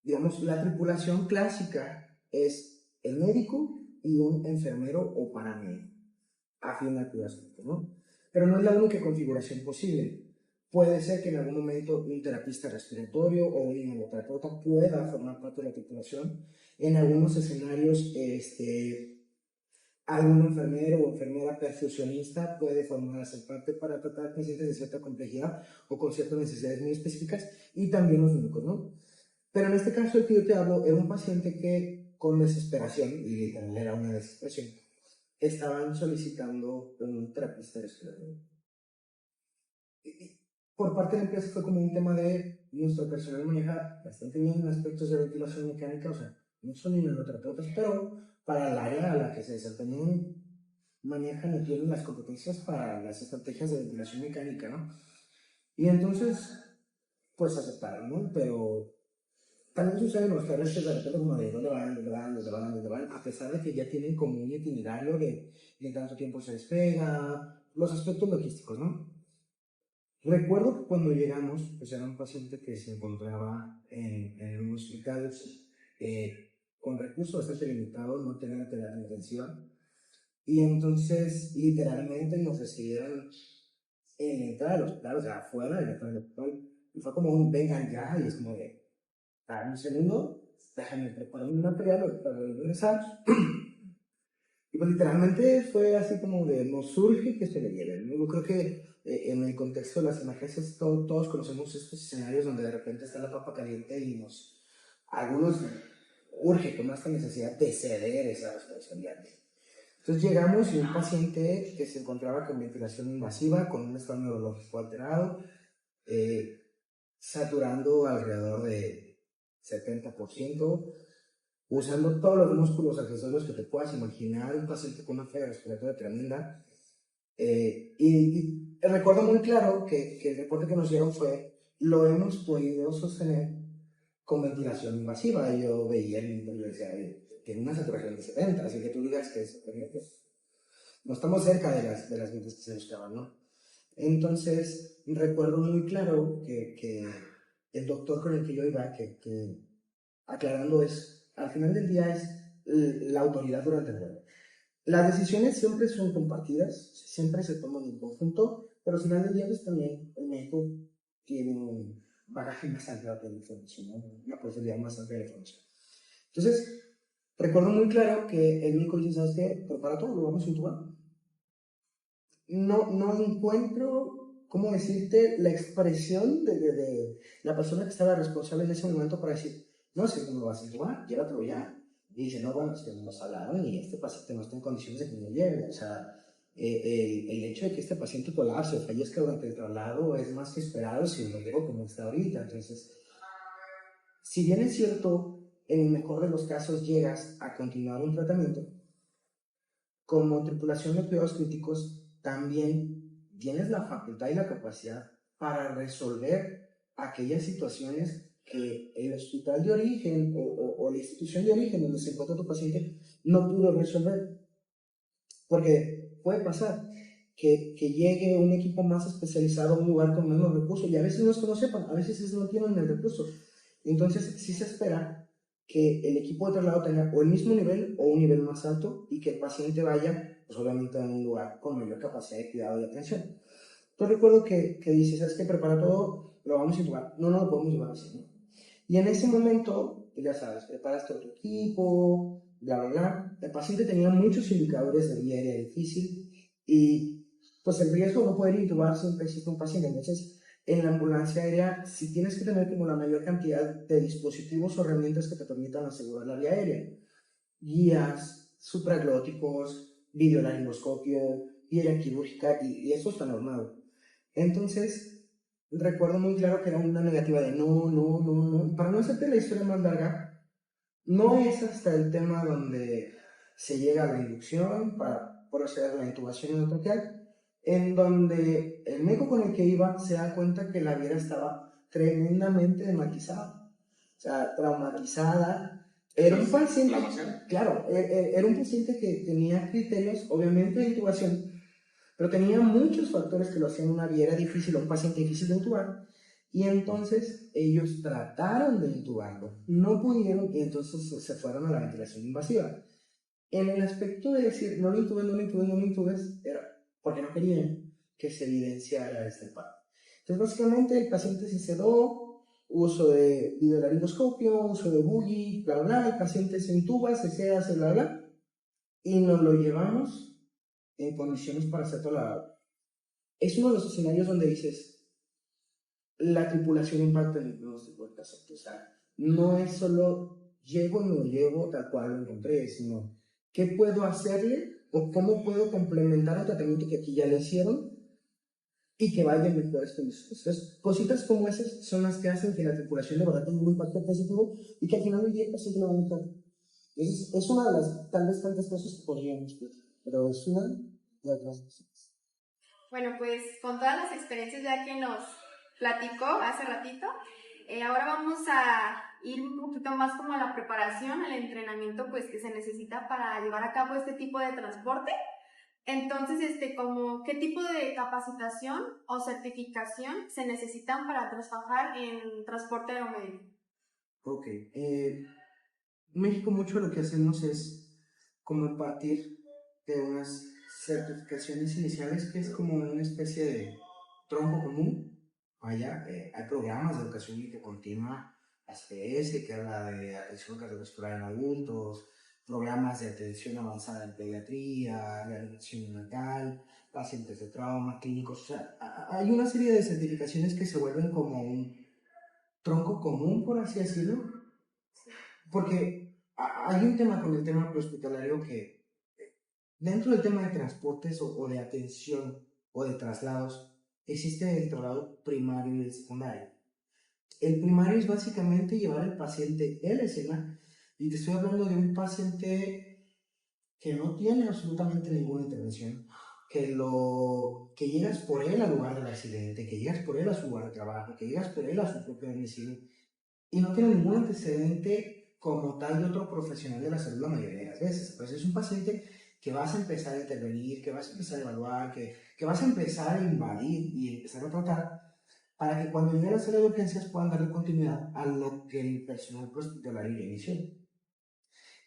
digamos, la tripulación clásica es el médico y un enfermero o paramédico, afín al asunto, ¿no? Pero no es la única configuración posible. Puede ser que en algún momento un terapista respiratorio o un inmunoterapeuta pueda formar parte de la tripulación. En algunos escenarios, algún enfermero o enfermera perfusionista puede formarse parte para tratar pacientes de cierta complejidad o con ciertas necesidades muy específicas, y también los médicos, ¿no? Pero en este caso el que yo te hablo era un paciente que con desesperación, y literal era una desesperación, estaban solicitando un terapista respiratorio. Por parte de la empresa fue como un tema de nuestro personal maneja bastante bien aspectos de ventilación mecánica, o sea, no son inmunoterapeutas, pero para el área a la que se desempeñan manejan y tienen las competencias para las estrategias de ventilación mecánica, ¿no? Y entonces, pues aceptaron, ¿no? Pero también sucede en los carros que de repente como de dónde van, a pesar de que ya tienen como un itinerario de tanto tiempo se despega, los aspectos logísticos, ¿no? Recuerdo que cuando llegamos, pues era un paciente que se encontraba en un hospital con recursos bastante limitados, no tenía terapia intensiva, y entonces literalmente nos decidieron en entrar al hospital, o sea, afuera de la entrada del hospital, y fue como un vengan ya, y es como de, dame un segundo, déjame preparar un material para regresar. Y pues literalmente fue así como de, nos surge que se le lleven, ¿no? Yo creo que en el contexto de las emergencias todos conocemos estos escenarios donde de repente está la papa caliente y algunos urge con esta necesidad de ceder esa responsabilidad. Entonces llegamos y un paciente que se encontraba con ventilación invasiva, con un estado neurológico alterado, saturando alrededor de 70%, usando todos los músculos accesorios que te puedas imaginar, un paciente con una falla respiratoria tremenda. Y recuerdo muy claro que el reporte que nos dieron fue, lo hemos podido sostener con ventilación invasiva. Y yo veía el número y decía, tiene una saturación de 70, así que tú digas que es, no estamos cerca de las ventas que se buscaban, ¿no? Entonces, recuerdo muy claro que el doctor con el que yo iba, que aclarando es, al final del día es la autoridad durante el vuelo. Las decisiones siempre son compartidas, siempre se toman en conjunto, pero al final del día pues, también el médico tiene un bagaje más amplio de información, ¿no? Una posibilidad más amplia de información. Entonces, recuerdo muy claro que el médico dice, ¿sabes qué? Prepara todo, lo vamos a intubar. No encuentro, ¿cómo decirte?, la expresión de la persona que estaba responsable en ese momento para decir, no, si no lo vas a intubar, llévatelo ya. Y dice, no, bueno, es que nos hablaron y este paciente no está en condiciones de que lo lleve. O sea, el hecho de que este paciente colapse o fallezca durante el traslado es más que esperado si lo llevo como está ahorita. Entonces, si bien es cierto, en el mejor de los casos llegas a continuar un tratamiento, como tripulación de cuidados críticos, también tienes la facultad y la capacidad para resolver aquellas situaciones que el hospital de origen o la institución de origen donde se encuentra tu paciente no pudo resolver. Porque puede pasar que llegue un equipo más especializado a un lugar con menos recursos, y a veces no es que no sepan, a veces no tienen el recurso. Entonces sí se espera que el equipo de traslado tenga o el mismo nivel o un nivel más alto, y que el paciente vaya, pues obviamente, a un lugar con mayor capacidad de cuidado y atención. Entonces recuerdo que dices, ¿sabes qué? Prepara todo, lo vamos a llevar. No lo podemos llevar así, ¿no? Y en ese momento, ya sabes, preparas todo tu equipo, bla, bla, bla. El paciente tenía muchos indicadores de vía aérea difícil, y pues el riesgo de no poder intubar siempre existe un paciente. Entonces, en la ambulancia aérea, si tienes que tener como la mayor cantidad de dispositivos o herramientas que te permitan asegurar la vía aérea. Guías, supraglóticos, videolaringoscopio, guía quirúrgica, y eso está normado. Entonces, recuerdo muy claro que era una negativa de no. Para no hacerte la historia más larga, no es hasta el tema donde se llega a la inducción para proceder a la intubación endotraqueal, en donde el médico con el que iba se da cuenta que la viera estaba tremendamente hematizada, o sea, traumatizada. Era un paciente, claro, era un paciente que tenía criterios, obviamente, de intubación, pero tenía muchos factores que lo hacían una viera difícil, un paciente difícil de intubar, Y entonces ellos trataron de intubarlo, no pudieron y entonces se fueron a la ventilación invasiva. En el aspecto de decir, no lo intubes, no lo intubes, no lo intubes, era porque no querían que se evidenciara este paro. Entonces, básicamente, el paciente se sedó, uso de videolaringoscopio, uso de buggy, bla, bla, el paciente se intuba, se seda, se bla, bla, y nos lo llevamos en condiciones para ser tolerado. Es uno de los escenarios donde dices, la tripulación impacta en el pronóstico del paciente. O sea, no es solo llego y me lo llevo tal cual lo encontré, sino qué puedo hacerle o cómo puedo complementar el tratamiento que aquí ya le hicieron y que vaya en mejores condiciones. Entonces, cositas como esas son las que hacen que la tripulación de verdad tenga un impacto positivo y que al final del día el paciente lo va a notar. Entonces, es una de las tal vez tantas cosas que podríamos ver, pero es una de las cosas. Bueno, pues con todas las experiencias ya que nos platicó hace ratito, ahora vamos a ir un poquito más como a la preparación, al entrenamiento pues que se necesita para llevar a cabo este tipo de transporte. Entonces, como qué tipo de capacitación o certificación se necesitan para trabajar en transporte aeromédico. Ok. México mucho lo que hacemos es como partir de unas certificaciones iniciales que es como una especie de tronco común. Vaya, hay programas de educación médica continua, SPS, que habla de atención cardiovascular en adultos, programas de atención avanzada en pediatría, reanimación neonatal, pacientes de trauma, clínicos. O sea, hay una serie de certificaciones que se vuelven como un tronco común, por así decirlo, porque hay un tema con el tema prehospitalario que dentro del tema de transportes o de atención o de traslados, existe el traslado primario y el secundario. El primario es básicamente llevar al paciente en la escena, y te estoy hablando de un paciente que no tiene absolutamente ninguna intervención, que llegas por él al lugar del accidente, que llegas por él a su lugar de trabajo, que llegas por él a su propio domicilio, y no tiene ningún antecedente como tal de otro profesional de la salud la mayoría de las veces. Pues es un paciente que vas a empezar a intervenir, que vas a empezar a evaluar, que vas a empezar a invadir y empezar a tratar para que cuando llegue a la sala de urgencias puedan darle continuidad a lo que el personal hospitalario ya inició.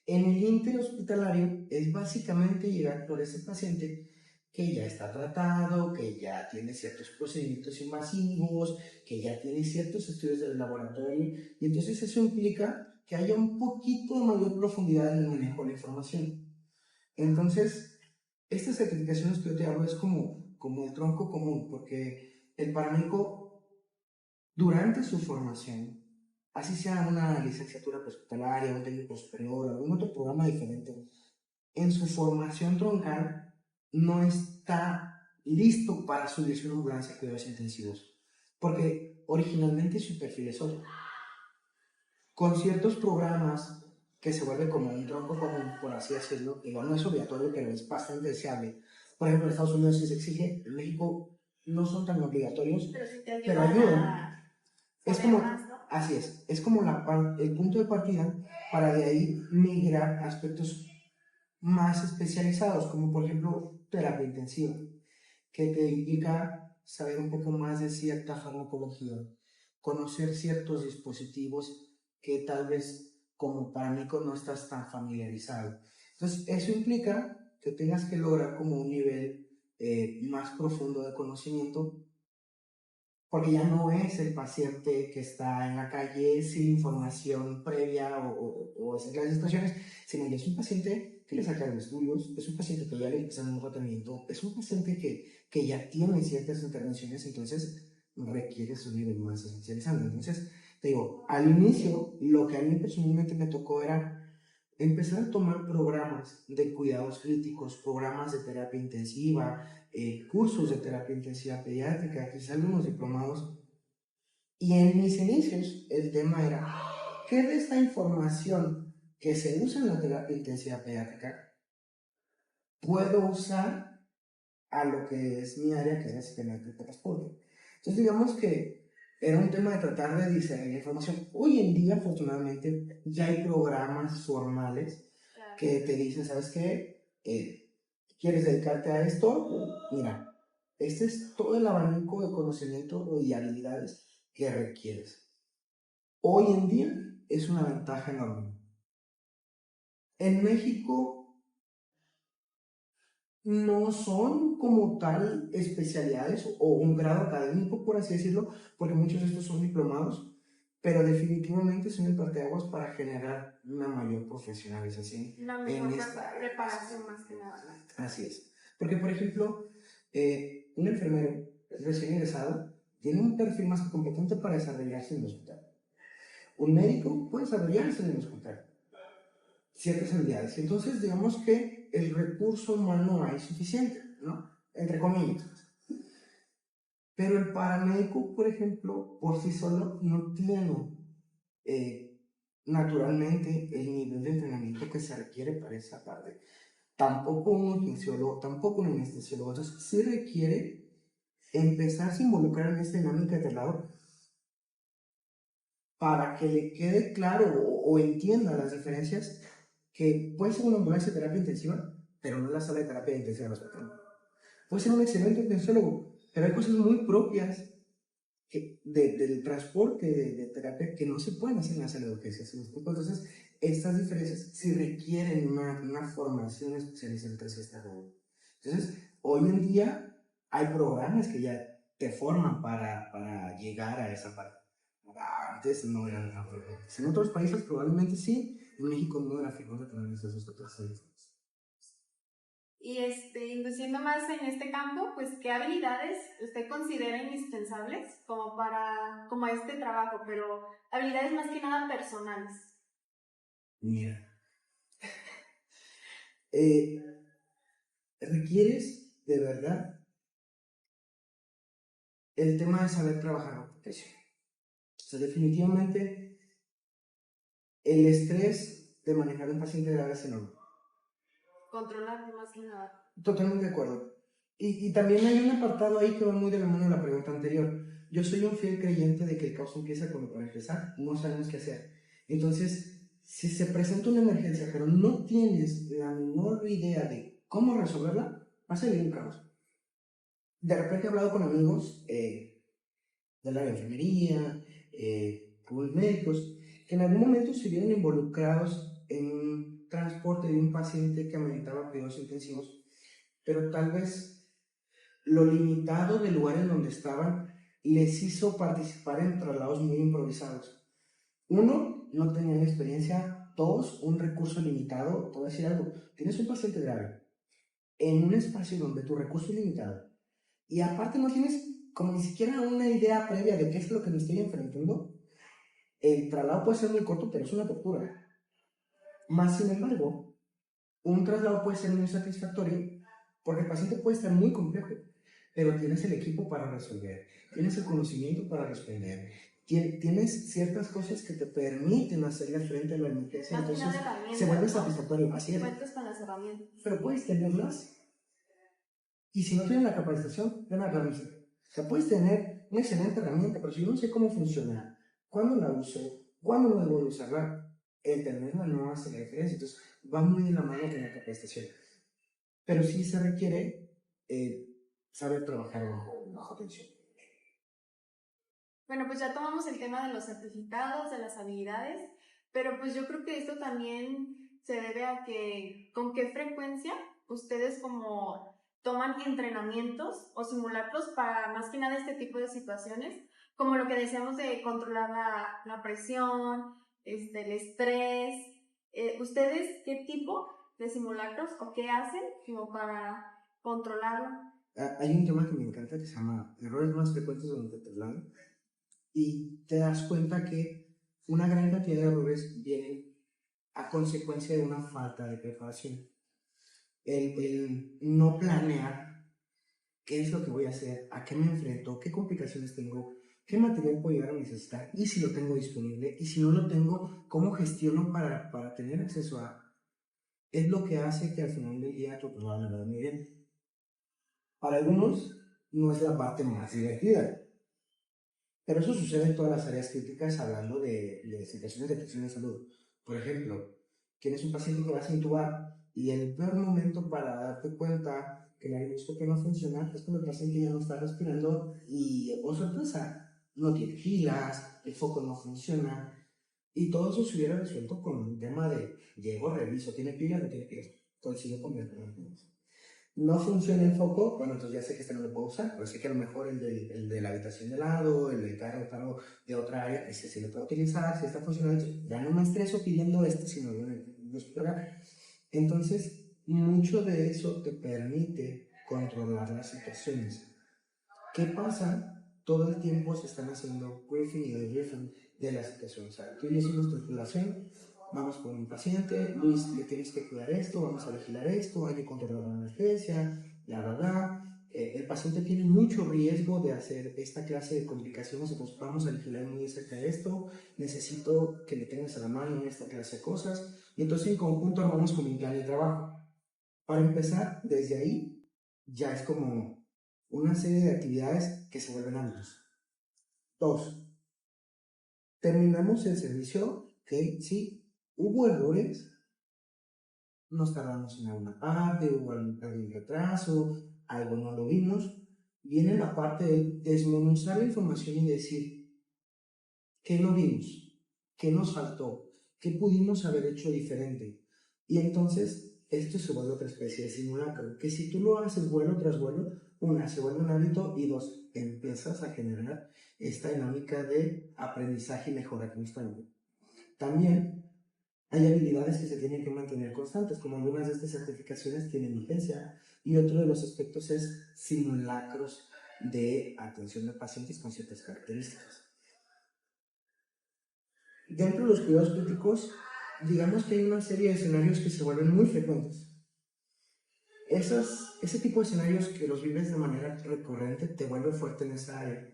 En el interhospitalario es básicamente llegar por ese paciente que ya está tratado, que ya tiene ciertos procedimientos invasivos, que ya tiene ciertos estudios del laboratorio, y entonces eso implica que haya un poquito de mayor profundidad en el manejo de la información. Entonces, estas certificaciones que yo te hablo es como el tronco común, porque el paramédico durante su formación, así sea una licenciatura hospitalaria, un técnico superior, algún otro programa diferente, en su formación troncal no está listo para subirse a una ambulancia de cuidados intensivos, porque originalmente su perfil es otro. Con ciertos programas que se vuelve como un tronco común, por así decirlo, igual no es obligatorio, pero es bastante deseable. Por ejemplo, en Estados Unidos sí se exige, en México no son tan obligatorios, pero ayudan. Es como, así es como el punto de partida para de ahí migrar a aspectos más especializados, como por ejemplo terapia intensiva, que te implica saber un poco más de cierta farmacología, conocer ciertos dispositivos que tal vez como paramédico no estás tan familiarizado. Entonces, eso implica que tengas que lograr como un nivel más profundo de conocimiento, porque ya no es el paciente que está en la calle sin información previa o esas clases de situaciones, sino ya es un paciente que le sacaron estudios, es un paciente que ya le empezaron un tratamiento, es un paciente que ya tiene ciertas intervenciones, entonces requiere su nivel más especializado. Entonces, te digo, al inicio, lo que a mí personalmente me tocó era empezar a tomar programas de cuidados críticos, programas de terapia intensiva, cursos de terapia intensiva pediátrica, quizás algunos diplomados. Y en mis inicios el tema era, ¿qué de esta información que se usa en la terapia intensiva pediátrica puedo usar a lo que es mi área, que es pediatría de transporte? Entonces digamos que era un tema de tratar de discernir información. Hoy en día, afortunadamente, ya hay programas formales que te dicen, ¿sabes qué? ¿Quieres dedicarte a esto? Mira, este es todo el abanico de conocimiento y habilidades que requieres. Hoy en día es una ventaja enorme. En México no son como tal especialidades o un grado académico, por así decirlo, porque muchos de estos son diplomados, pero definitivamente son el parteaguas para generar una mayor profesionalización Una en mejor esta área. preparación más que nada. Así es. Porque, por ejemplo, un enfermero recién egresado tiene un perfil más competente para desarrollarse en el hospital. Un médico puede desarrollarse en el hospital ciertas habilidades. Entonces, digamos que el recurso humano hay suficiente, ¿no? Entre comillas. Pero el paramédico, por ejemplo, por sí solo no tiene naturalmente el nivel de entrenamiento que se requiere para esa parte. Tampoco un urgenciólogo, tampoco un anestesiólogo. Entonces, sí requiere empezarse a involucrar en esta dinámica de lado para que le quede claro o entienda las diferencias que puede ser una ambulancia de terapia intensiva, pero no la sala de terapia intensiva del hospital. Puede ser un excelente intensiólogo, pero hay cosas muy propias del transporte de terapia que no se pueden hacer en la sala de urgencias. Entonces, estas diferencias sí requieren una formación especializada entre estas dos. Entonces, hoy en día hay programas que ya te forman para llegar a esa parte. Antes no era tan frecuente. En otros países probablemente sí, en México no era frecuente tener esos otros servicios. Y induciendo más en este campo, pues, ¿qué habilidades usted considera indispensables como este trabajo? Pero habilidades más que nada personales. Mira, requieres de verdad el tema de saber trabajar bajo presión. O sea, definitivamente el estrés de manejar un paciente grave es enorme. Controlar más que nada. Totalmente de acuerdo. Y también hay un apartado ahí que va muy de la mano de la pregunta anterior. Yo soy un fiel creyente de que el caos empieza cuando para empezar no sabemos qué hacer. Entonces, si se presenta una emergencia pero no tienes la menor idea de cómo resolverla, va a salir un caos. De repente he hablado con amigos del área de enfermería, con médicos, que en algún momento se vieron involucrados en un transporte de un paciente que ameritaba cuidados intensivos, pero tal vez lo limitado del lugar en donde estaban les hizo participar en traslados muy improvisados. Uno, no tenían experiencia. Dos, un recurso limitado. Te voy a decir algo, tienes un paciente grave en un espacio donde tu recurso es limitado y aparte no tienes como ni siquiera una idea previa de qué es lo que me estoy enfrentando, el traslado puede ser muy corto, pero es una tortura. Más sin embargo, un traslado puede ser muy satisfactorio porque el paciente puede estar muy complejo, pero tienes el equipo para resolver, tienes el conocimiento para responder, tienes ciertas cosas que te permiten hacerle frente a la emergencia, entonces se vuelve satisfactorio. Así es. Cuentas con las herramientas. Pero puedes tenerlas y si no tienes la capacitación, de nada revisa. O sea, puedes tener una excelente herramienta, pero si yo no sé cómo funciona, cuándo la uso, cuándo no debo usarla, el tenerla no hace la diferencia. Entonces, va muy de la mano con la capacitación. Pero sí se requiere saber trabajar bajo tensión. Bueno, pues ya tomamos el tema de los certificados, de las habilidades, pero pues yo creo que esto también se debe a que con qué frecuencia ustedes como toman entrenamientos o simulacros para más que nada este tipo de situaciones, como lo que decíamos de controlar la presión, el estrés. ¿Ustedes qué tipo de simulacros o qué hacen como para controlarlo? Hay un tema que me encanta que se llama errores más frecuentes durante el traslado y te das cuenta que una gran cantidad de errores vienen a consecuencia de una falta de preparación. El no planear qué es lo que voy a hacer, a qué me enfrento, qué complicaciones tengo, qué material puedo llegar a necesitar y si lo tengo disponible y si no lo tengo, cómo gestiono para tener acceso a... Es lo que hace que al final del día tu trabajo me vaya muy bien. Para algunos no es la parte más divertida, pero eso sucede en todas las áreas críticas hablando de situaciones de atención de salud. Por ejemplo, tienes un paciente que vas a intubar y el peor momento para darte cuenta que la endoscopia no funciona es cuando el paciente ya no está respirando y, oh sorpresa, no tiene pilas, el foco no funciona, y todo eso se hubiera resuelto con un tema de llego, reviso, ¿tiene pilas? No tiene pilas, consigo ponerlo. No funciona el foco, bueno, entonces ya sé que este no lo puedo usar, pero sé que a lo mejor el de la habitación de lado, el de carro de otra área, ese sí lo puedo utilizar, si está funcionando, ya no me estreso pidiendo este, sino lo explorar. Entonces, mucho de eso te permite controlar las situaciones. ¿Qué pasa? Todo el tiempo se están haciendo briefing y debriefing de la situación. O sea, tú y yo hicimos tu tripulación, vamos con un paciente, Luis, le tienes que cuidar esto, vamos a vigilar esto, hay que controlar la emergencia, bla, bla, bla. El paciente tiene mucho riesgo de hacer esta clase de complicaciones, entonces vamos a vigilar muy de cerca de esto, necesito que le tengas a la mano esta clase de cosas, y entonces en conjunto armamos como un plan de trabajo. Para empezar, desde ahí ya es como una serie de actividades que se vuelven hábitos. 2. Terminamos el servicio, que sí, hubo errores, nos tardamos en alguna parte, hubo algún retraso, algo no lo vimos. Viene la parte de desmenuzar la información y decir, ¿qué no vimos? ¿Qué nos faltó? ¿Qué pudimos haber hecho diferente? Y entonces esto se vuelve otra especie de simulacro, que si tú lo haces vuelo tras vuelo, una, se vuelve un hábito y dos, empiezas a generar esta dinámica de aprendizaje y mejora constante. También hay habilidades que se tienen que mantener constantes, como algunas de estas certificaciones tienen vigencia, y otro de los aspectos es simulacros de atención de pacientes con ciertas características. Dentro de los cuidados críticos, digamos que hay una serie de escenarios que se vuelven muy frecuentes. Ese tipo de escenarios que los vives de manera recurrente te vuelve fuerte en esa área.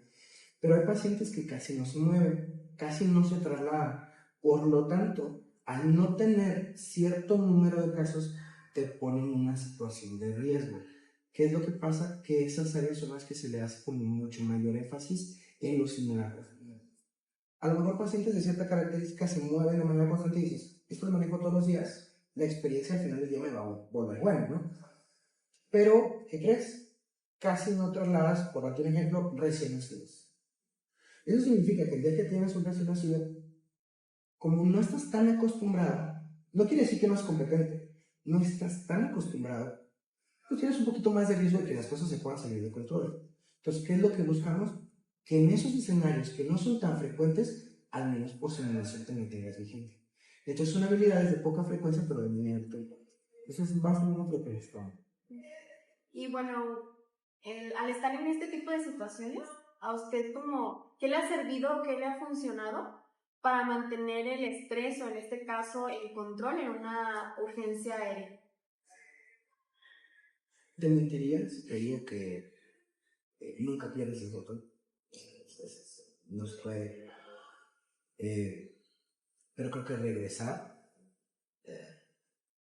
Pero hay pacientes que casi no se mueven, casi no se trasladan. Por lo tanto, al no tener cierto número de casos, te ponen en una situación de riesgo. ¿Qué es lo que pasa? Que esas áreas son las que se le hace con mucho mayor énfasis en los simulacros. A lo mejor pacientes de cierta característica se mueven de manera constante y dices, esto lo manejo todos los días, la experiencia al final del día me va a volver buena, ¿no? Pero, ¿qué crees? Casi no trasladas, por darte un ejemplo, recién nacidos. Eso significa que el día que tienes un recién nacido, como no estás tan acostumbrado, no quiere decir que no es competente, no estás tan acostumbrado, pues tienes un poquito más de riesgo de que las cosas se puedan salir de control. Entonces, ¿qué es lo que buscamos? Que en esos escenarios que no son tan frecuentes, al menos por simulación te mantengas vigente. Entonces, son habilidades de poca frecuencia, pero de muy alto impacto. Eso es más o menos lo que necesitamos. Y bueno, al estar en este tipo de situaciones, ¿a usted como qué le ha servido, qué le ha funcionado para mantener el estrés o en este caso el control en una urgencia aérea? Te mentiría si te digo que nunca pierdes el control. No se puede. Pero creo que regresar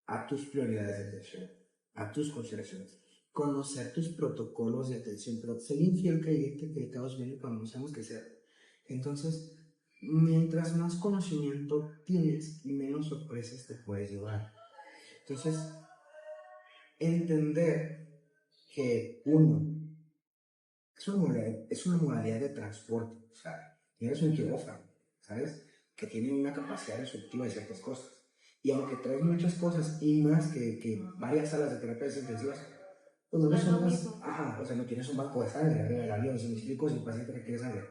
a tus prioridades de atención, a tus consideraciones, conocer tus protocolos de atención, pero ser un fiel creyente que todos vienen cuando nos tenemos que ser. Entonces, mientras más conocimiento tienes, menos sorpresas te puedes llevar. Entonces, entender que uno es una modalidad de transporte, o sea, tienes un quirófano, ¿sabes? Que tiene una capacidad resolutiva de ciertas cosas. Y aunque traes muchas cosas y más que varias salas de terapias intensivas, pues no son unas, ajá, o sea, no tienes un banco de sangre arriba del avión, si me explico, si el paciente requiere sangre.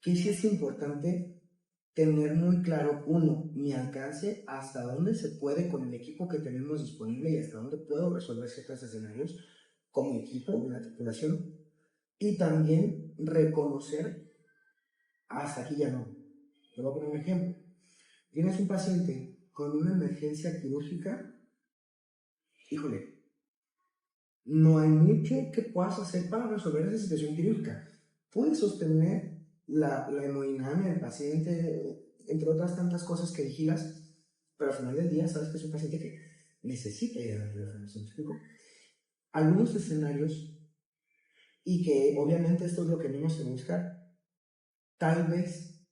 Que sí es importante tener muy claro, uno, mi alcance, hasta dónde se puede con el equipo que tenemos disponible y hasta dónde puedo resolver ciertos escenarios como equipo, una tripulación, y también reconocer, hasta aquí ya no. Te voy a poner un ejemplo. Tienes un paciente con una emergencia quirúrgica, híjole, no hay mucho que puedas hacer para resolver esa situación quirúrgica. Puedes sostener la hemodinamia del paciente, entre otras tantas cosas que vigilas, pero al final del día sabes que es un paciente que necesita ir a la referencia. Algunos escenarios, y que obviamente esto es lo que tenemos que buscar, tal vez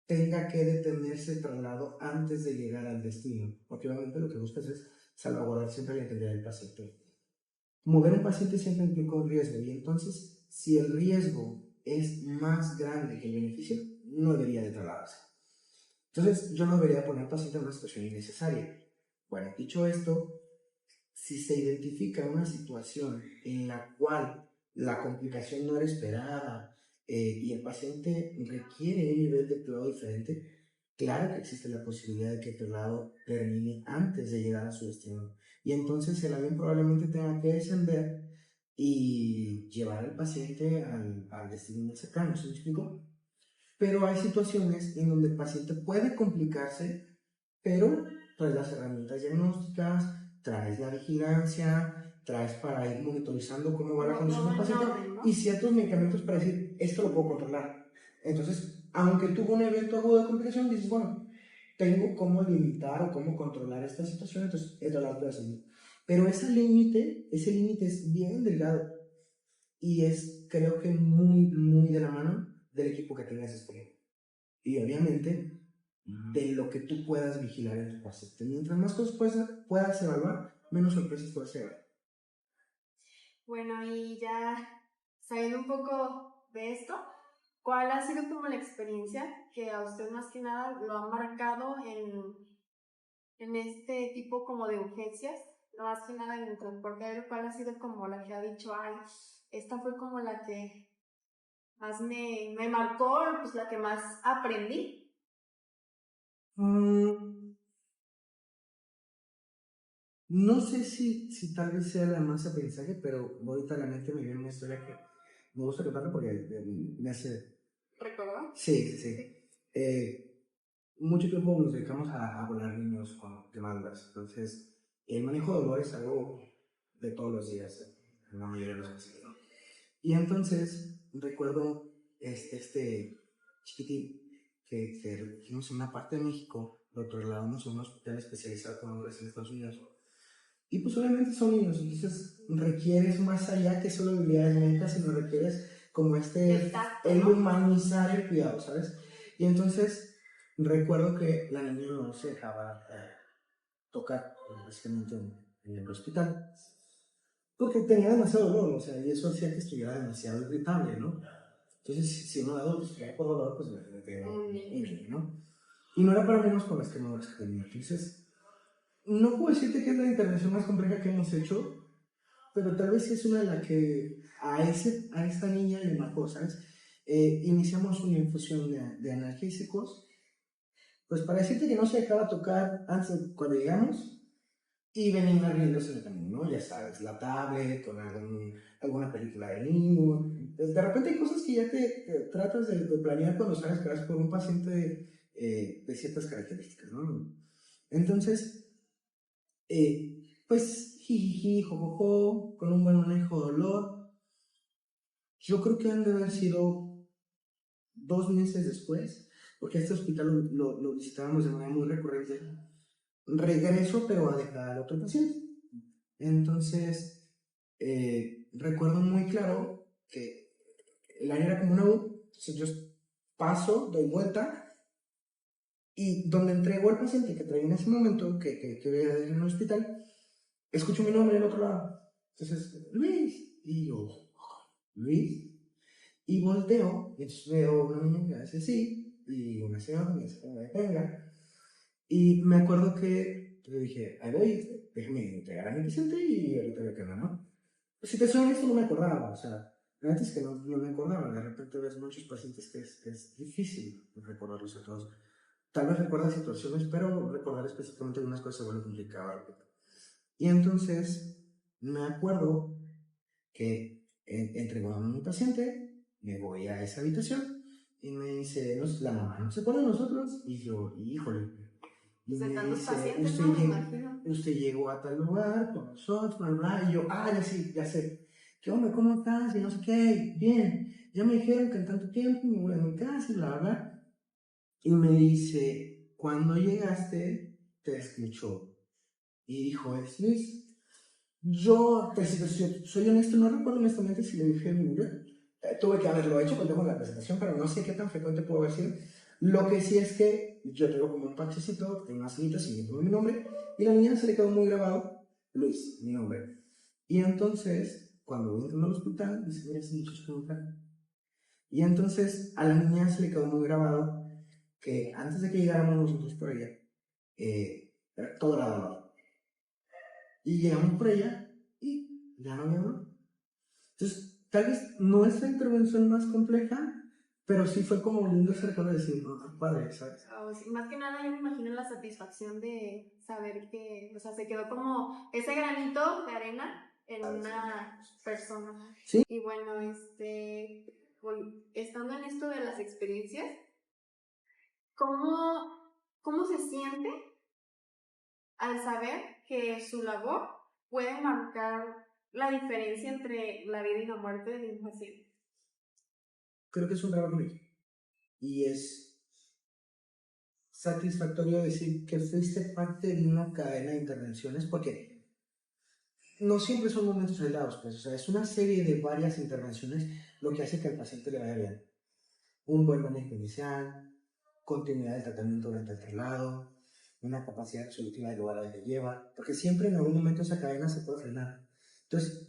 tenga que detenerse el traslado antes de llegar al destino, porque obviamente lo que buscas es salvaguardar siempre la integridad del paciente. Mover un paciente siempre implica un riesgo, y entonces, si el riesgo es más grande que el beneficio, no debería de trasladarse. Entonces, yo no debería poner al paciente en una situación innecesaria. Bueno, dicho esto, si se identifica una situación en la cual la complicación no era esperada y el paciente requiere un nivel de cuidado diferente, claro que existe la posibilidad de que el traslado termine antes de llegar a su destino. Y entonces el avión probablemente tenga que descender y llevar al paciente al destino más cercano, ¿se me explico? Pero hay situaciones en donde el paciente puede complicarse, pero traes las herramientas diagnósticas, traes la vigilancia, traes para ir monitorizando cómo va la condición del paciente y ciertos medicamentos para decir, esto lo puedo controlar. Entonces, aunque tuvo un evento agudo de complicación, dices, bueno, tengo cómo limitar o cómo controlar esta situación, entonces es la de seguir. Pero ese límite es bien delgado y es, creo que muy, muy de la mano del equipo que tengas experiencia. Y obviamente, de lo que tú puedas vigilar en tu paciente. Mientras más cosas puedas evaluar, menos sorpresas puedes evaluar. Bueno, y ya sabiendo un poco de esto, ¿cuál ha sido como la experiencia que a usted más que nada lo ha marcado en este tipo como de urgencias? Más que nada en el transporte aéreo, ¿cuál ha sido como la que ha dicho, ay, esta fue como la que más me marcó, pues la que más aprendí? No sé si tal vez sea la más aprendizaje, pero ahorita a la mente me viene una historia que me gusta contarla porque me hace... ¿Recordó? Sí. Mucho tiempo nos dedicamos a volar niños con demandas, entonces el manejo de dolor es algo de todos los días, en la mayoría de los casos, ¿no? Y entonces recuerdo este chiquitín que recogimos en una parte de México, lo trasladamos a un hospital especializado con hombres en Estados Unidos. Y pues obviamente son niños, entonces requieres más allá que solo habilidades médicas, sino requieres como el humanizar el cuidado, ¿sabes? Y entonces recuerdo que la niña no se dejaba tocar, básicamente en el hospital, porque tenía demasiado dolor, o sea, y eso hacía que estuviera demasiado irritable, ¿no? Entonces, si uno de adultos tenía por dolor, pues le tenía un niño, ¿no? Y no era para menos con las quemaduras que tenía. Entonces, no puedo decirte que es la intervención más compleja que hemos hecho, pero tal vez sí es una de las que a esta niña le marcó, ¿sabes? Iniciamos una infusión de analgésicos, pues para decirte que no se dejaba tocar antes de cuando llegamos, y venía riéndose de camino, ¿no? Ya sabes, la tablet, con alguna película de niño. De repente hay cosas que ya te tratas de planear cuando sabes que vas por un paciente de ciertas características, ¿no? Entonces, pues, jijiji, jojojo, con un buen manejo de dolor. Yo creo que han de haber sido 2 meses después, porque este hospital lo visitábamos de manera muy recurrente. Regreso, pero a dejar al otro paciente. Entonces, recuerdo muy claro que el área era como una U, entonces yo paso, doy vuelta, y donde entrego al paciente que traía en ese momento, que iba a ir en el hospital, escucho mi nombre en el otro lado. Entonces, Luis, y yo, Luis, y volteo, y entonces veo una niña que hace así, y una señora que dice, venga, y me acuerdo que le dije, ahí voy, déjame entregar a mi paciente y ahorita veo que ¿no? Pues si te soy honesto, no me acordaba, o sea, antes que no me acordaba, de repente ves muchos pacientes que es difícil recordarlos a todos. Tal vez recuerdas situaciones, pero recordar específicamente algunas cosas se vuelve complicado. Y entonces me acuerdo que entregó a mi paciente, me voy a esa habitación y me dice, no, la mamá no se acuerda de nosotros, y yo, híjole. Y me dice, usted llegó a tal lugar con nosotros, bla, bla, y yo, ya sé. ¿Qué onda? ¿Cómo estás? Y no sé qué, bien. Ya me dijeron que en tanto tiempo me voy a mi casa y bla, bla. Y me dice, cuando llegaste, te escuchó. Y dijo, es Luis. Yo, pues, si soy honesto, no recuerdo honestamente si le dije mi nombre. Tuve que haberlo hecho cuando la presentación, pero no sé qué tan frecuente puedo decir. Lo que sí es que yo tengo como un parchecito, tengo unas citas y me pongo mi nombre, y la niña se le quedó muy grabado, Luis, mi nombre. Y entonces, cuando voy entrando al hospital, dice, mira, ese muchacho que entra. Y entonces a la niña se le quedó muy grabado que antes de que llegáramos nosotros por ella, todo era dolor. Y llegamos por ella y ya no había dolor. Entonces, tal vez no es la intervención más compleja, pero sí fue como lindo ese recuerdo de decir, no, padre, ¿sabes? O sí, más que nada yo me imagino la satisfacción de saber que, o sea, se quedó como ese granito de arena en una persona. Sí. Y bueno, estando en esto de las experiencias, ¿cómo se siente al saber que su labor puede marcar la diferencia entre la vida y la muerte de un paciente? Creo que es un gran bonito. Y es satisfactorio decir que fuiste parte de una cadena de intervenciones porque no siempre son momentos aislados, pues, o sea, es una serie de varias intervenciones lo que hace que al paciente le vaya bien. Un buen manejo inicial, continuidad del tratamiento durante el traslado, una capacidad resolutiva del lugar a donde lleva, porque siempre en algún momento esa cadena se puede frenar. Entonces,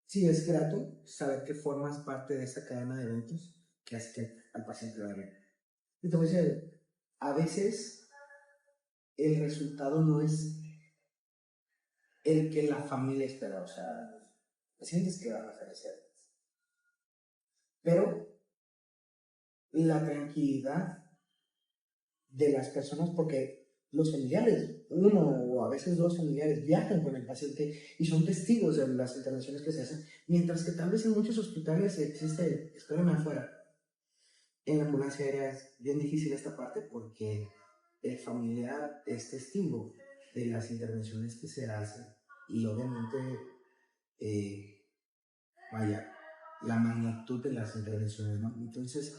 sí es grato saber que formas parte de esa cadena de eventos que hace que al paciente le vaya bien. Y te voy a decir, a veces el resultado no es el que la familia espera, o sea, pacientes que van a fallecer. Pero la tranquilidad de las personas, porque los familiares, uno o a veces dos familiares, viajan con el paciente y son testigos de las intervenciones que se hacen, mientras que tal vez en muchos hospitales existe, espérame afuera. En la ambulancia aérea es bien difícil esta parte porque el familiar es testigo de las intervenciones que se hacen y obviamente, vaya, la magnitud de las intervenciones, ¿no? Entonces,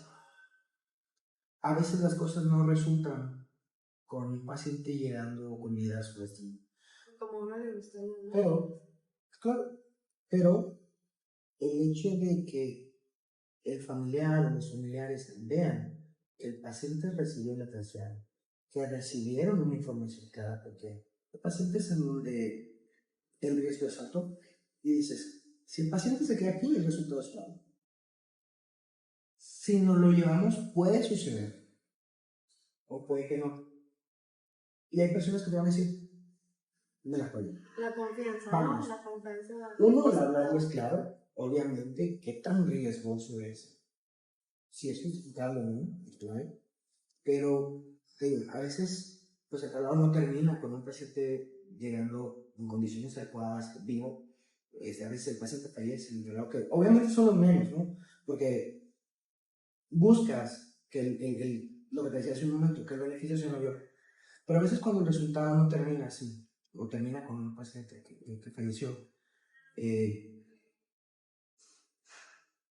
a veces las cosas no resultan con un paciente llegando con vida a su destino. Como uno le gusta, ¿no? Pero, claro, pero el hecho de que el familiar o los familiares vean que el paciente recibió la atención, que recibieron una información clara, porque el paciente es en donde el riesgo es alto, y dices, si el paciente se queda aquí, el resultado es claro. Si nos lo llevamos, puede suceder, o puede que no. Y hay personas que te van a decir, me la apoyo. La confianza, Vamos. ¿no? La confianza. Uno, el hablarlo es claro, obviamente, qué tan riesgoso es. Si es justificable, ¿no? Es clave. Pero, a veces, pues el trabajo no termina con un paciente llegando en condiciones adecuadas, vivo. A veces el paciente fallece, que obviamente son los menos, ¿no? Porque buscas que lo que te decía hace un momento, que el beneficio sea mayor. Pero a veces cuando el resultado no termina así, o termina con un paciente que falleció,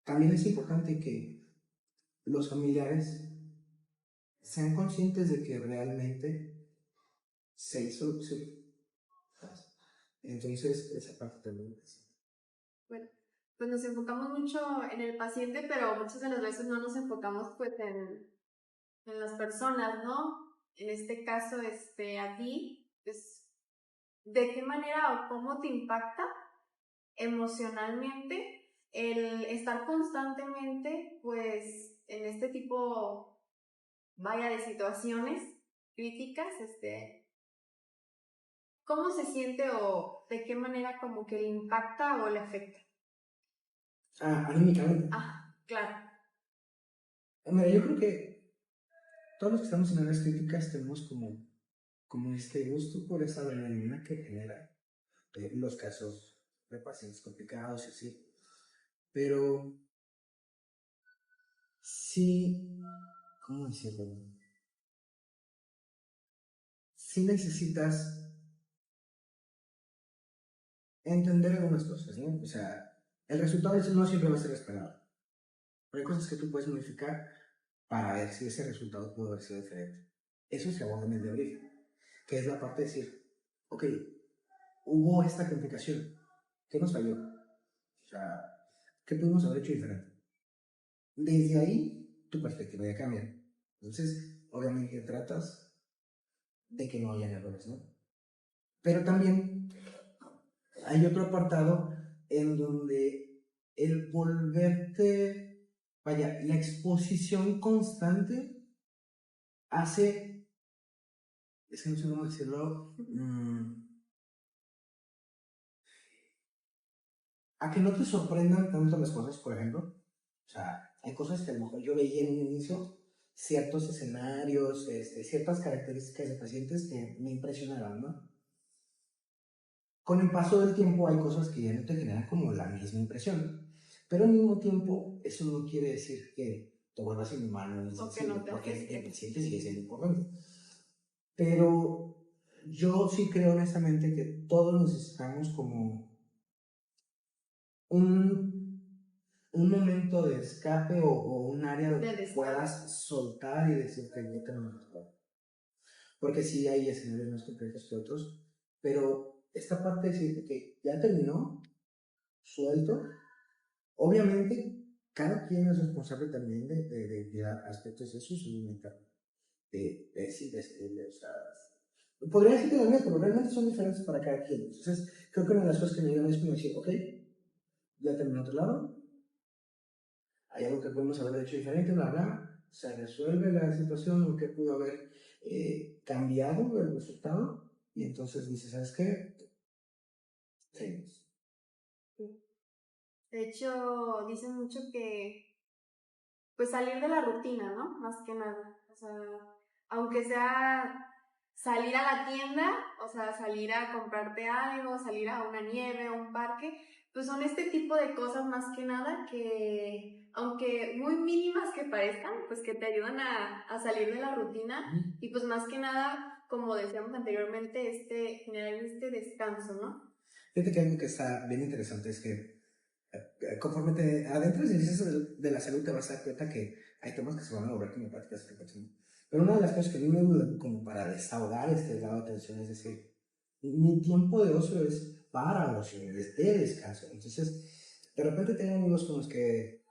también es importante que los familiares sean conscientes de que realmente se hizo. Entonces, esa parte también es. Bueno, pues nos enfocamos mucho en el paciente, pero muchas de las veces no nos enfocamos pues en las personas, ¿no? En este caso, a ti, pues, ¿de qué manera o cómo te impacta emocionalmente el estar constantemente, pues, en este tipo, vaya, de situaciones críticas, ¿cómo se siente o de qué manera como que le impacta o le afecta? Anímicamente. Ah, claro. Mira, yo creo que todos los que estamos en áreas críticas tenemos como este gusto por esa adrenalina que genera los casos de pacientes complicados y así. Pero sí, ¿cómo decirlo? Sí necesitas entender algunas cosas, ¿no? O sea, el resultado no siempre va a ser esperado. Pero hay cosas que tú puedes modificar para ver si ese resultado pudo haber sido diferente. Eso se aborda en el debrief, que es la parte de decir, ok, hubo esta complicación, ¿qué nos falló? O sea, ¿qué pudimos haber hecho diferente? Desde ahí, tu perspectiva ya cambia. Entonces, obviamente tratas de que no haya errores, ¿no? Pero también hay otro apartado en donde el volverte vaya, la exposición constante hace, es que no sé cómo decirlo, a que no te sorprendan tanto las cosas, por ejemplo. O sea, hay cosas que a lo mejor yo veía en un inicio, ciertos escenarios, ciertas características de pacientes que me impresionaban, ¿no? Con el paso del tiempo hay cosas que ya no te generan como la misma impresión, pero al mismo tiempo eso no quiere decir que te vuelvas inhumano, O que no te porque el afecte. paciente sigue siendo importante. Pero yo sí creo honestamente que todos necesitamos como un momento de escape o un área donde De descanso. puedas soltar y decir que yo tengo mejor. Porque sí hay escenarios más complejos que otros, pero esta parte de decir que ya terminó, suelto, obviamente cada quien es responsable también de aspectos de su salud mental. O sea, podría decir que también, pero realmente son diferentes para cada quien. Entonces, creo que una de las cosas que me ayudan es como decir, ok, ya terminó otro lado, hay algo que podemos haber hecho diferente, bla, bla, se resuelve la situación, lo que pudo haber cambiado el resultado, y entonces dices, ¿sabes qué? Seguimos. De hecho, dicen mucho que, pues salir de la rutina, ¿no? Más que nada. O sea, aunque sea salir a la tienda, o sea, salir a comprarte algo, salir a una nieve, a un parque, pues son este tipo de cosas más que nada que, aunque muy mínimas que parezcan, pues que te ayudan a salir de la rutina y pues más que nada, como decíamos anteriormente, generar este descanso, ¿no? Fíjate que algo que está bien interesante es que conforme te adentras en eso de la salud te vas a dar cuenta que hay temas que se van a volver como prácticas frecuentes. Pero una de las cosas que a mí me ayuda como para desahogar este lado de atención es decir, mi tiempo de ocio es para ocio, es de descanso. Entonces, de repente tengo amigos con los que,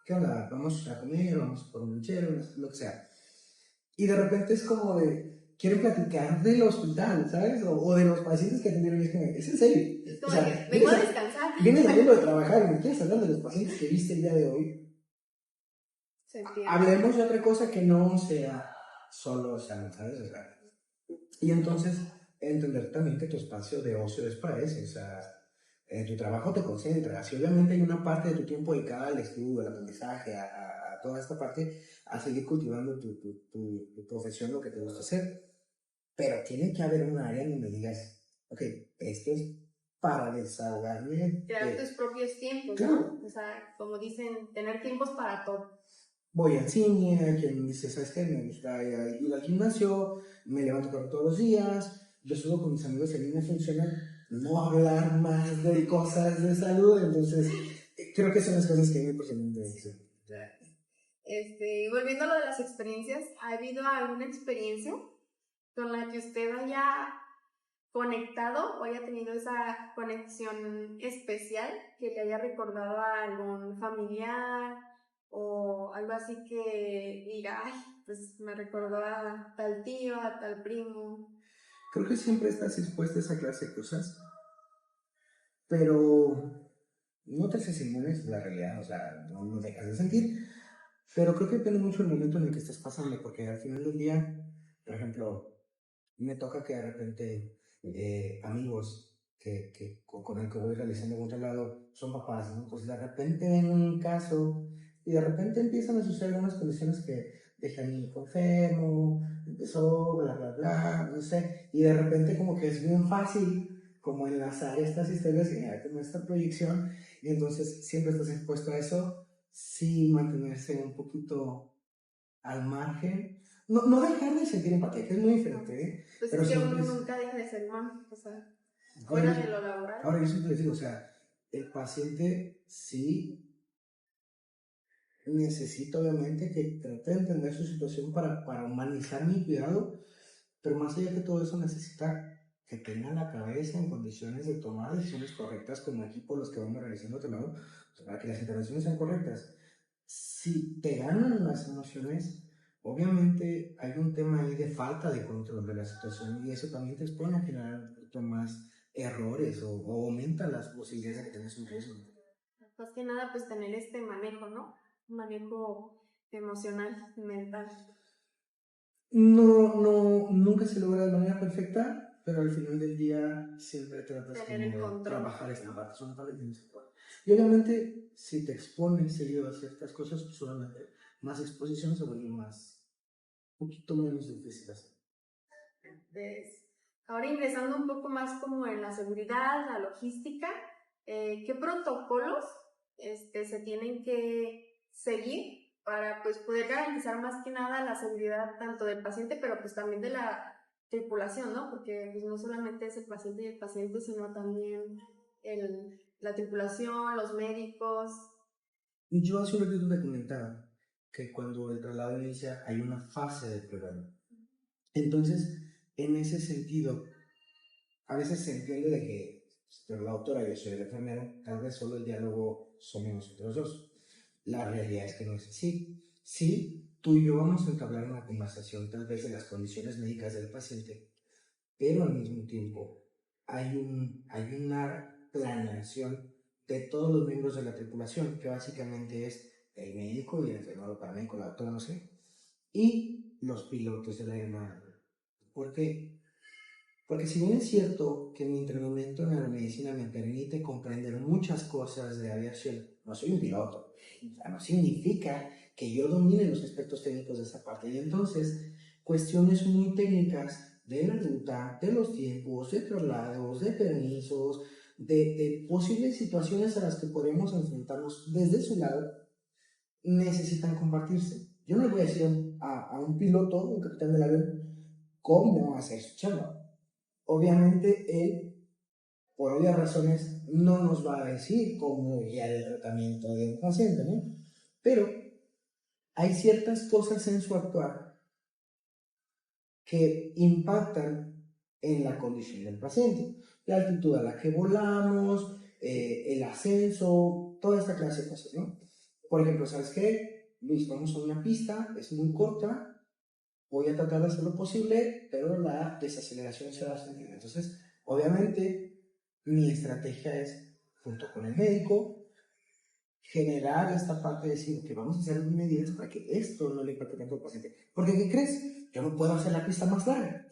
¿qué onda? Vamos a comer, vamos por un chelo, lo que sea. Y de repente es como de, quiero platicar del hospital, ¿sabes? O de los pacientes que atendieron. Y es como, ¿es en serio? Es O como sea, que vengo a descansar. vienes saliendo de trabajar y me quieres hablar de los pacientes que viste el día de hoy. Se entiende. Hablemos de otra cosa que no sea solo salud, ¿sabes? O sea, y entonces entender también que tu espacio de ocio es para eso, o sea, en tu trabajo te concentras y obviamente hay una parte de tu tiempo dedicada al estudio, al aprendizaje, a toda esta parte, a seguir cultivando tu profesión, lo que te gusta hacer, pero tiene que haber un área donde digas, ok, esto es para desahogarme. Crear tus propios tiempos, Claro. ¿no? O sea, como dicen, tener tiempos para todo. Voy al cine, hay quien dice, ¿sabes qué? Me gusta ir al gimnasio, me levanto a correr todos los días, yo subo con mis amigos y a mí me funciona no hablar más de cosas de salud, entonces creo que son las cosas que a mí personalmente me dicen. Y volviendo a lo de las experiencias, ¿ha habido alguna experiencia con la que usted haya conectado o haya tenido esa conexión especial que le haya recordado a algún familiar o algo así que diga, ay, pues me recordó a tal tío, a tal primo? Creo que siempre estás expuesta a esa clase de cosas, pero no te haces inmunes de la realidad, o sea, no dejas de sentir, pero creo que depende mucho del momento en el que estés pasando, porque al final del día, por ejemplo, me toca que de repente amigos con el que voy realizando un traslado son papás, ¿no? Pues de repente ven un caso y de repente empiezan a suceder unas condiciones que dejan mi hijo enfermo, empezó, bla, bla, bla, no sé, y de repente como que es bien fácil como enlazar estas historias y generar como esta proyección, y entonces siempre estás expuesto a eso, sí mantenerse un poquito al margen, no dejar de sentir empatía, que es muy diferente, ¿eh? Pues Pero es que siempre uno es... nunca deja de ser humano, o sea, Ahora, fuera de lo laboral. ahora yo siempre les digo, o sea, el paciente sí necesita obviamente que trate de entender su situación para humanizar mi cuidado, pero más allá de todo eso necesita que tenga la cabeza en condiciones de tomar decisiones correctas como equipo los que vamos realizando otro lado, o sea, para que las intervenciones sean correctas. Si te ganan las emociones, obviamente hay un tema ahí de falta de control de la situación y eso también te expone a generar un poquito más errores o aumenta las posibilidades de que tengas un riesgo. Más que nada, pues tener este manejo, ¿no? manejo emocional, mental. Nunca se logra de manera perfecta, pero al final del día siempre tratas Tener el como de control. trabajar esta parte, es una parte que tienes que trabajar. Y obviamente, si te expones seguido a ciertas cosas, pues solamente más exposición se vuelve un poquito menos difícil hacer. Entonces, ahora ingresando un poco más como en la seguridad, la logística, ¿qué protocolos se tienen que seguir para pues poder garantizar más que nada la seguridad tanto del paciente, pero pues también de la tripulación, ¿no? Porque pues, no solamente es el paciente, sino también la tripulación, los médicos. Yo hace un ratito te comentaba que cuando el traslado inicia hay una fase de prueba. Entonces, en ese sentido, a veces se entiende de que, pero la autora, yo soy el enfermero, tal vez solo el diálogo somos nosotros dos. La realidad es que no es así. Sí, tú y yo vamos a entablar una conversación tal vez de las condiciones médicas del paciente, pero al mismo tiempo hay una planeación de todos los miembros de la tripulación, que básicamente es el médico y el enfermero paramédico, la doctora, no sé, y los pilotos de la aeronave. ¿Por qué? Porque si bien es cierto que mi entrenamiento en aeromedicina me permite comprender muchas cosas de aviación, no soy un piloto. O sea, no significa que yo domine los aspectos técnicos de esa parte. Y entonces, cuestiones muy técnicas de la ruta, de los tiempos, de traslados, de permisos, de posibles situaciones a las que podemos enfrentarnos desde su lado, necesitan compartirse. Yo no le voy a decir a un piloto, un capitán del avión, cómo hacer su chamba. Obviamente él, por obvias razones, no nos va a decir cómo guiar el tratamiento de un paciente, ¿no? Pero hay ciertas cosas en su actuar que impactan en la condición del paciente. La altitud a la que volamos, el ascenso, toda esta clase de cosas, ¿no? Por ejemplo, ¿sabes qué? Luis, vamos a una pista, es muy corta, voy a tratar de hacer lo posible, pero la desaceleración se va a sentir. Entonces, obviamente, mi estrategia es, junto con el médico, generar esta parte de decir que vamos a hacer medidas para que esto no le impacte tanto al paciente. Porque, ¿qué crees? Yo no puedo hacer la pista más larga.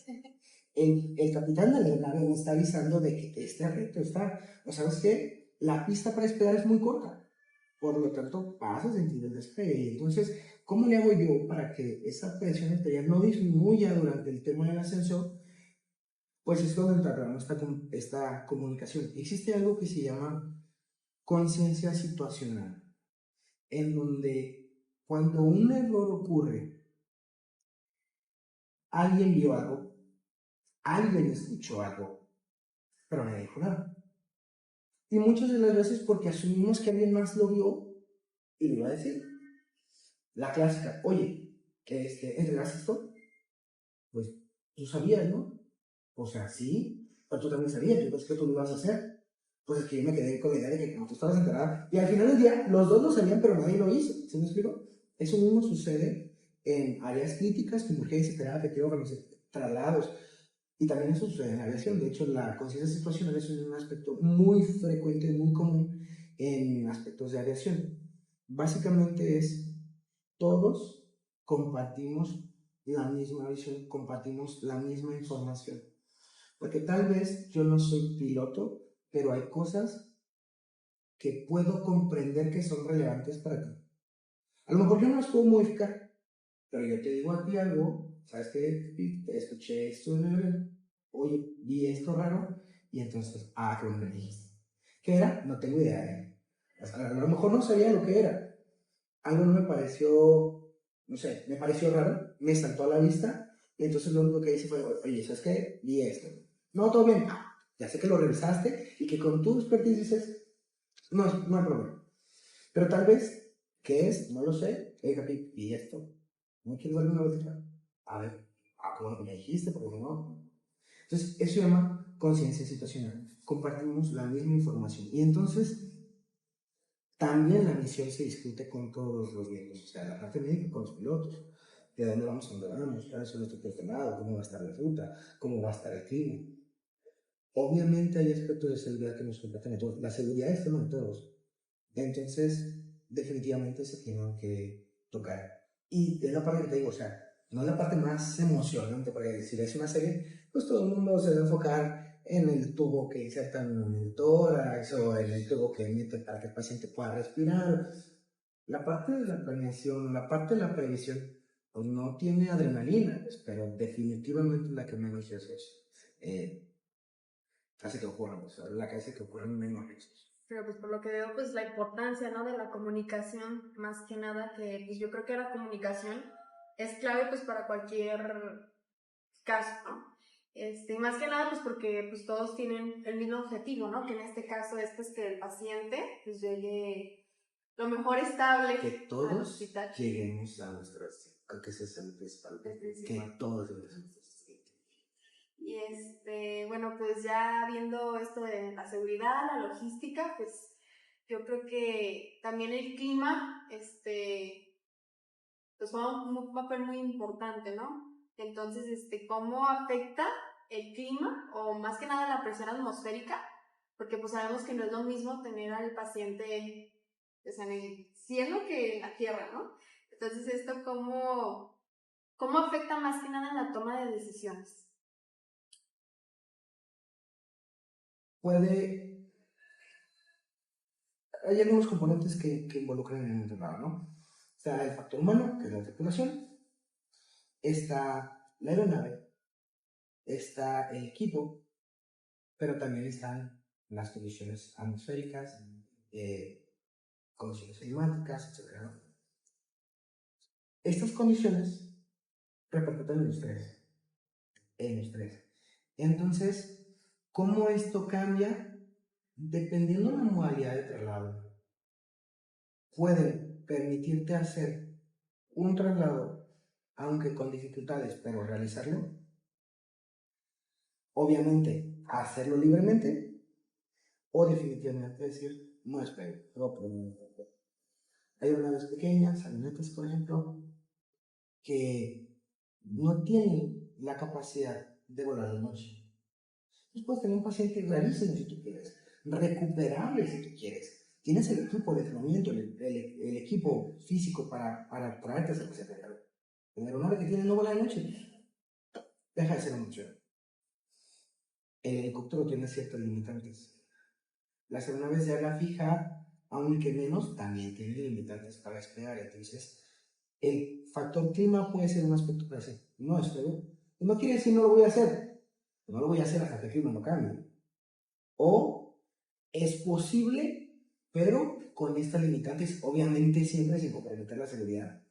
El capitán de la aeronave me está avisando de que este reto está, ¿o sabes qué? La pista para despegar es muy corta. Por lo tanto, vas a sentir el despegue. Entonces, ¿cómo le hago yo para que esa presión arterial no disminuya durante el tema del ascenso? Pues es donde entra esta comunicación. Existe algo que se llama conciencia situacional, en donde cuando un error ocurre, alguien vio algo, alguien escuchó algo, pero no dijo nada. Y muchas de las veces porque asumimos que alguien más lo vio y lo iba a decir. La clásica, oye, que ¿entregaste esto? Pues tú sabías, ¿no? O sea, sí, pero tú también sabías, yo pensé que tú lo ibas a hacer. Pues es que yo me quedé con la idea de que como tú estabas enterada, y al final del día los dos lo sabían, pero nadie lo hizo. ¿Sí me explico? Eso mismo sucede en áreas críticas como urgencia, terapia, quirófanos, traslados, y también eso sucede en aviación. De hecho, la conciencia situacional es un aspecto muy frecuente, muy común en aspectos de aviación. Básicamente es todos compartimos la misma visión, compartimos la misma información. Porque tal vez yo no soy piloto, pero hay cosas que puedo comprender que son relevantes para ti. A lo mejor yo no las puedo modificar, pero yo te digo a ti algo, ¿sabes qué? Escuché esto, oye, vi esto raro, y entonces, qué bueno que me dijiste. ¿Qué era? No tengo idea. O sea, a lo mejor no sabía lo que era. Algo no me pareció, no sé, me pareció raro, me saltó a la vista, y entonces lo único que hice fue, oye, ¿sabes qué? Vi esto. No, todo bien. Ya sé que lo revisaste y que con tu expertise dices, no, no hay problema. Pero tal vez, ¿qué es? No lo sé. Capi, vi esto. ¿No quieres darle una vuelta? A ver, como lo que me dijiste, porque no. Entonces, eso se llama conciencia situacional. Compartimos la misma información. Y entonces, también la misión se discute con todos los miembros, o sea, la parte médica con los pilotos. ¿De dónde vamos a dónde vamos? ¿Cuáles son nuestros coordenados? ¿Cómo va a estar la ruta? ¿Cómo va a estar el clima? Obviamente hay aspectos de seguridad que nos competen a todos. La seguridad es tema de todos. Entonces, definitivamente se tienen que tocar. Y es la parte que te digo, o sea, no es la parte más emocionante, porque si es una serie, pues todo el mundo se va a enfocar en el tubo que insertan en el tórax o en el tubo que emiten para que el paciente pueda respirar. La parte de la planeación, la parte de la previsión, pues no tiene adrenalina, pues, pero definitivamente la que menos es, hace que ocurran, pues, la que hace que ocurran menos riesgos. Pero pues por lo que veo, pues la importancia, ¿no? De la comunicación, más que nada, que pues yo creo que la comunicación es clave pues para cualquier caso, ¿no? Más que nada pues porque pues todos tienen el mismo objetivo, ¿no? Que en este caso es pues que el paciente pues llegue lo mejor estable Que al todos hospital. lleguemos a nuestro destino, creo que ese es el principal, que todos lleguemos a nuestro destino. Y bueno, pues ya viendo esto de la seguridad, la logística, pues yo creo que también el clima, pues juega un papel muy importante, ¿no? Entonces, ¿cómo afecta el clima o más que nada la presión atmosférica? Porque pues sabemos que no es lo mismo tener al paciente pues, en el cielo que en la tierra, ¿no? Entonces, ¿esto cómo afecta más que nada en la toma de decisiones? Hay algunos componentes que involucran en el traslado, ¿no? O sea, el factor humano, que es la tripulación, está la aeronave, está el equipo, pero también están las condiciones atmosféricas, condiciones climáticas, etc., ¿no? Estas condiciones repercuten en el estrés. Entonces, ¿cómo esto cambia? Dependiendo de la modalidad de traslado, pueden permitirte hacer un traslado, aunque con dificultades, pero realizarlo. Obviamente, hacerlo libremente, o definitivamente decir, no espero, hay aeronaves pequeñas, avionetas, por ejemplo, que no tienen la capacidad de volar de noche. Entonces puedes tener un paciente rarísimo si tú quieres, recuperable si tú quieres. Tienes el equipo de entrenamiento, el equipo físico para traerte a ese paciente. La aeronave que tiene no vuela de noche, deja de ser una opción. El helicóptero tiene ciertas limitantes. Las aeronaves de ala fija, aunque menos, también tienen limitantes para despegar. Entonces, el factor clima puede ser un aspecto para decir, no espero. No quiere decir no lo voy a hacer. No lo voy a hacer hasta que el clima no cambie. O es posible, pero con estas limitantes, obviamente siempre sin comprometer la seguridad.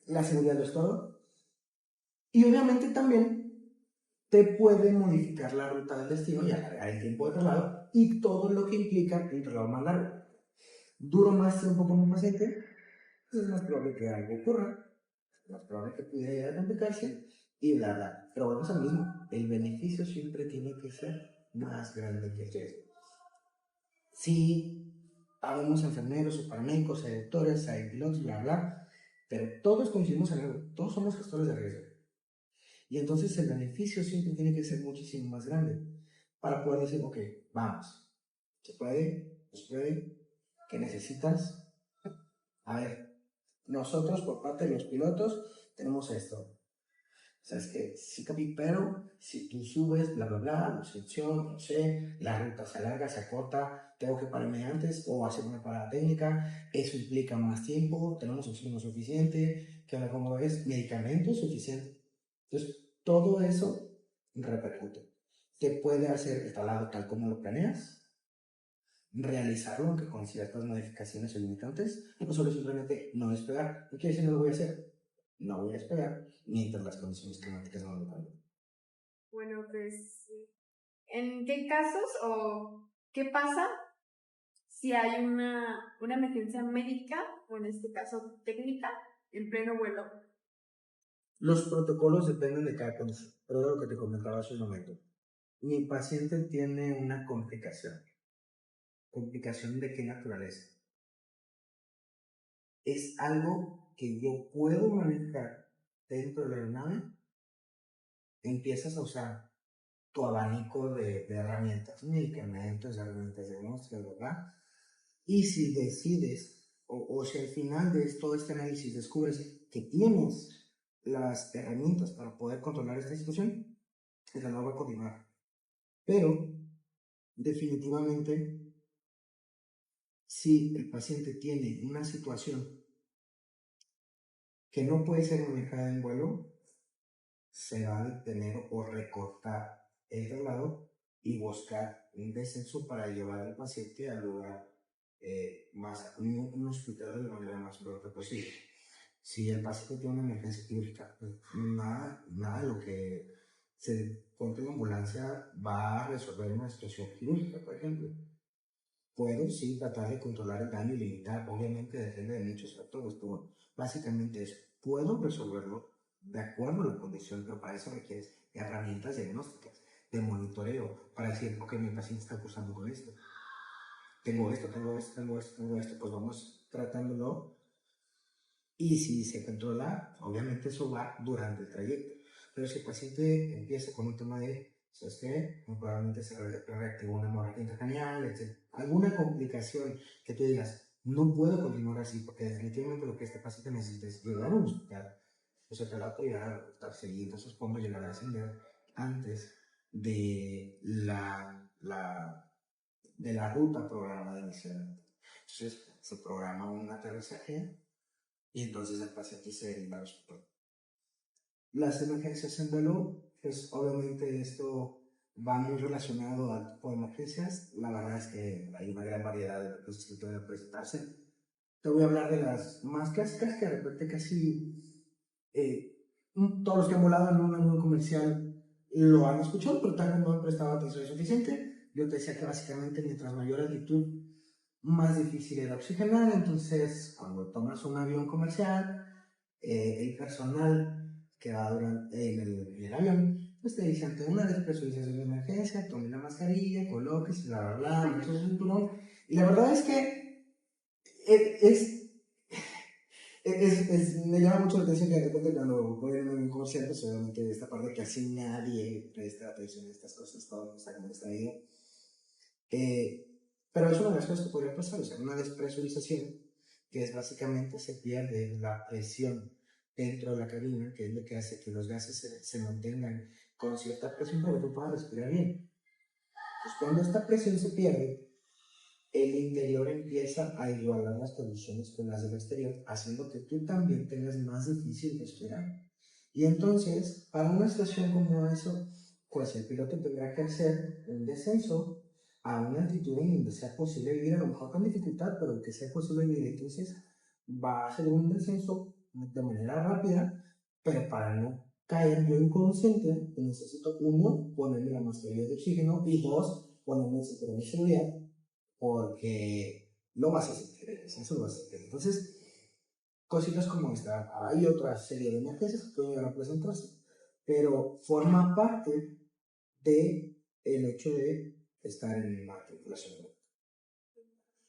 La seguridad lo es todo. Y obviamente también te puede modificar la ruta del destino y alargar el tiempo de traslado y todo lo que implica un traslado más largo. Duro más tiempo con un paciente, pues es más probable que algo ocurra, es más probable que pudiera llegar a complicarse y bla bla. Pero vamos al mismo, el beneficio siempre tiene que ser más grande que el riesgo. Sí, habemos enfermeros o paramédicos, hay doctores, hay pilotos, bla bla, pero todos coincidimos en algo, todos somos gestores de riesgo. Y entonces el beneficio siempre tiene que ser muchísimo más grande para poder decir, ok, vamos, se puede, ¿qué necesitas? A ver, nosotros por parte de los pilotos tenemos esto. O sea, es que sí, Capi, pero si tú subes, bla, bla, bla, no sé, no sé, la ruta se alarga, se acorta, tengo que pararme antes o hacer una parada técnica, eso implica más tiempo, tenemos oxígeno suficiente, que ahora como ves, medicamentos suficientes. Entonces, todo eso repercute. Te puede hacer el traslado tal como lo planeas, realizarlo aunque con ciertas modificaciones o limitantes, o solo simplemente no despegar. ¿Qué quiere decir no lo voy a hacer? No voy a despegar mientras las condiciones climáticas no lo cambien. Bueno, pues, ¿en qué casos o qué pasa si hay una emergencia médica o en este caso técnica en pleno vuelo? Los protocolos dependen de cada condición, pero es lo que te comentaba hace un momento. Mi paciente tiene una complicación. ¿Complicación de qué naturaleza? Es algo que yo puedo manejar dentro de la aeronave. Empiezas a usar tu abanico de herramientas, medicamentos, herramientas diagnósticas, ¿verdad? Y si decides o o si al final de todo este análisis descubres que tienes las herramientas para poder controlar esta situación, el dolor va a continuar. Pero, definitivamente, si el paciente tiene una situación que no puede ser manejada en vuelo, se va a detener o recortar el traslado y buscar un descenso para llevar al paciente al lugar un hospital de la manera más pronta posible. Si el paciente tiene una emergencia quirúrgica, pues nada de lo que se ponga en ambulancia va a resolver una situación quirúrgica, por ejemplo. Puedo sí tratar de controlar el daño y limitar, obviamente depende de muchos factores, pero básicamente es, puedo resolverlo de acuerdo a la condición, pero para eso requieres herramientas diagnósticas, de monitoreo, para decir, ok, mi paciente está cursando con esto, tengo esto, pues vamos tratándolo, y si se controla, obviamente eso va durante el trayecto, pero si el paciente empieza con un tema de, ¿sabes qué? Probablemente se reactivó una hemorragia intracraneal, etc. Alguna complicación que tú digas, no puedo continuar así, porque definitivamente lo que este paciente necesita es llegar a un hospital, pues el trato ya a estar seguido, entonces podemos llegar a ascender antes de la ruta programada inicialmente. Entonces se programa un aterrizaje y entonces el paciente se deriva al hospital. Las emergencias en vuelo, pues obviamente esto va muy relacionado al tipo de emergencias. La verdad es que hay una gran variedad de cosas que pueden presentarse. Te voy a hablar de las más clásicas que de repente casi todos los que han volado en un avión comercial lo han escuchado, pero tal vez no han prestado atención suficiente. Yo te decía que básicamente mientras mayor altitud, más difícil era oxigenar. Entonces, cuando tomas un avión comercial, el personal que va en el avión, pues te dice ante una despresurización de emergencia, tome la mascarilla, colóquese, bla, bla, bla, mucho cinturón. Y la verdad es que me llama mucho la atención que de repente cuando voy en un concierto, obviamente esta parte que así nadie presta atención a estas cosas, todo está como está ahí. Pero es una de las cosas que podría pasar, o sea, una despresurización, que es básicamente se pierde la presión dentro de la cabina, que es lo que hace que los gases se mantengan con cierta presión para que tú puedas respirar bien. Pues cuando esta presión se pierde, el interior empieza a igualar las condiciones con las del exterior, haciendo que tú también tengas más difícil respirar. Y entonces, para una situación como eso, pues el piloto tendrá que hacer un descenso a una altitud en donde sea posible vivir, a lo mejor con dificultad, pero que sea posible vivir. Entonces, va a hacer un descenso de manera rápida, pero para no caer yo inconsciente, necesito, uno, ponerme la mascarilla de oxígeno, y dos, ponerme el cinturón de seguridad, porque lo vas a sentir, eso lo vas a sentir. Entonces, cositas como esta, hay otra serie de emergencias que pueden llegar a presentarse, pero forma parte de el hecho de estar en una tripulación.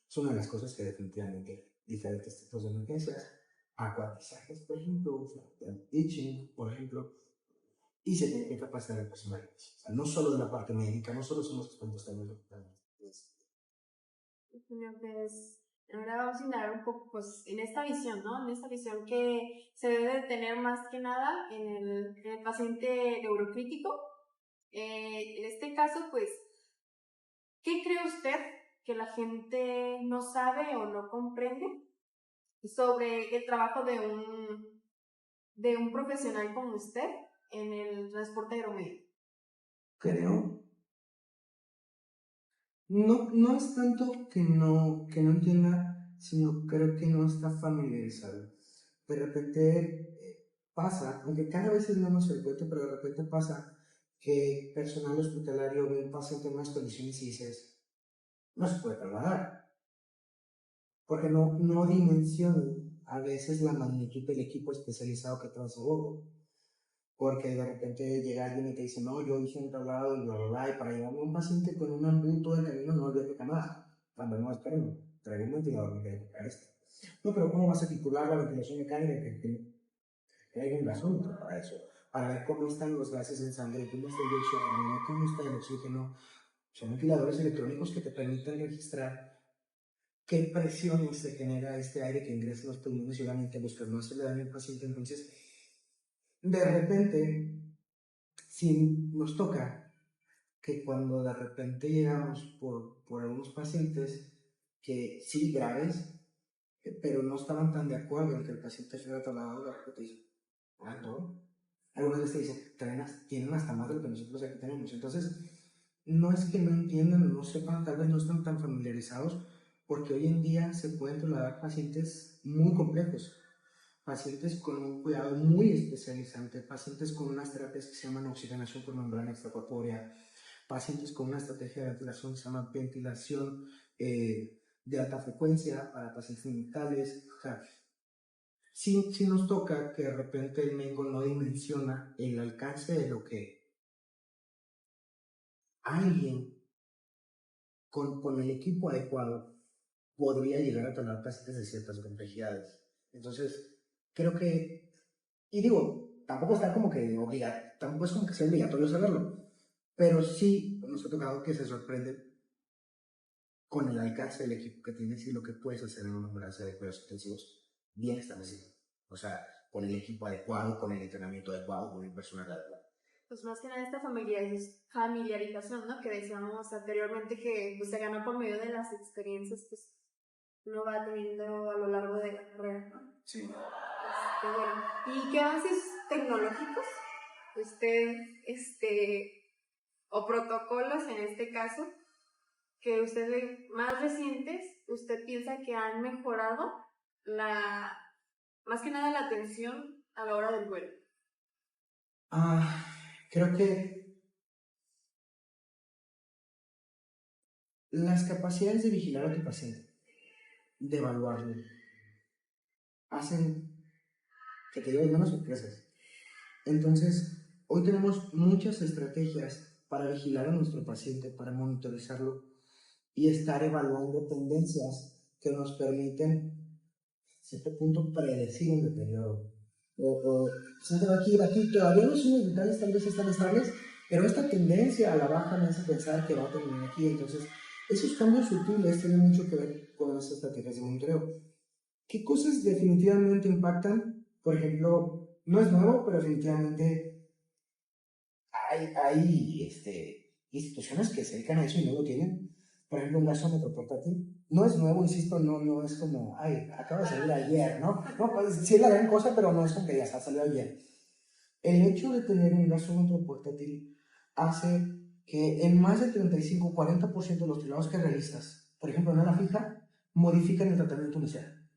Es una de las cosas que definitivamente diferentes tipos de emergencias, acuatizajes, por ejemplo, teaching, por ejemplo, y se tiene que capacitar el personal. O sea, no solo de la parte médica, no solo somos expertos también. Pues ahora vamos a indagar un poco pues, en esta visión, ¿no? En esta visión que se debe de tener más que nada en el paciente neurocrítico. En este caso, pues, ¿qué cree usted que la gente no sabe o no comprende sobre el trabajo de un profesional como usted en el transporte aeromédico? Creo, no es tanto que no entienda, sino creo que no está familiarizado. De repente pasa, aunque cada vez es menos frecuente, pero de repente pasa que personal hospitalario ve un paciente en unas condiciones y dices, no se puede trasladar, porque no dimensionan a veces la magnitud del equipo especializado que traes a bordo. Porque de repente llega alguien y te dice, no, yo hice un traslado y bla, bla, bla, y para llevarme a un paciente con un punto de camino no le toca más. Cuando no, esperen, traigo un ventilador mecánico para esto. No, pero ¿cómo vas a titular la ventilación mecánica? Que hay un gasómetro para eso. Para ver cómo están los gases en sangre, cómo está el oxígeno, cómo está el oxígeno. Son ventiladores electrónicos que te permiten registrar qué presiones se genera este aire que ingresa a los pulmones y obviamente pues que no se le daño al paciente. Entonces, de repente, si nos toca que cuando de repente llegamos por algunos pacientes que sí graves, pero no estaban tan de acuerdo en que el paciente fuera trasladado, de repente dicen, ah, no. Algunas veces te dicen, tienen hasta más de lo que nosotros aquí tenemos. Entonces, no es que no entiendan o no sepan, tal vez no están tan familiarizados, porque hoy en día se pueden trasladar pacientes muy complejos, pacientes con un cuidado muy especializante, pacientes con unas terapias que se llaman oxigenación por membrana extracorpórea, pacientes con una estrategia de ventilación que se llama ventilación de alta frecuencia para pacientes mentales. O sea, sí nos toca que de repente el Mengo no dimensiona el alcance de lo que alguien con el equipo adecuado podría llegar a tratar pacientes de ciertas complejidades. Entonces, creo que, y digo, tampoco está como que tampoco es como que sea obligatorio saberlo, pero sí nos ha tocado que se sorprende con el alcance del equipo que tienes y lo que puedes hacer en una ambulancia de cuidados intensivos bien establecido. O sea, con el equipo adecuado, con el entrenamiento adecuado, con el personal adecuado. Pues más que nada esta familiarización, ¿no? Que decíamos anteriormente que pues, se gana por medio de las experiencias que pues, uno va teniendo a lo largo de la carrera, ¿no? Sí. Bueno, ¿y qué avances tecnológicos usted, o protocolos en este caso, que usted ve más recientes, usted piensa que han mejorado más que nada la atención a la hora del vuelo? Creo que las capacidades de vigilar a tu paciente, de evaluarlo, hacen que te lleven menos sorpresas. Entonces, hoy tenemos muchas estrategias para vigilar a nuestro paciente, para monitorizarlo y estar evaluando tendencias que nos permiten, a cierto punto, predecir un deterioro. Siempre va aquí, todavía los signos vitales tal vez están estables, pero esta tendencia a la baja me hace pensar que va a terminar aquí. Entonces, esos cambios sutiles tienen mucho que ver con las estrategias de monitoreo. ¿Qué cosas definitivamente impactan? Por ejemplo, no es nuevo, pero definitivamente hay instituciones que se dedican a eso y no lo tienen. Por ejemplo, un gasómetro portátil. No es nuevo, insisto, no es como, acaba de salir ayer, ¿no? No, pues sí es la gran cosa, pero no es como que ya salió ayer. El hecho de tener un gasómetro portátil hace que en más del 35-40% de los triados que realizas, por ejemplo, en ala fija, modifican el tratamiento inicial.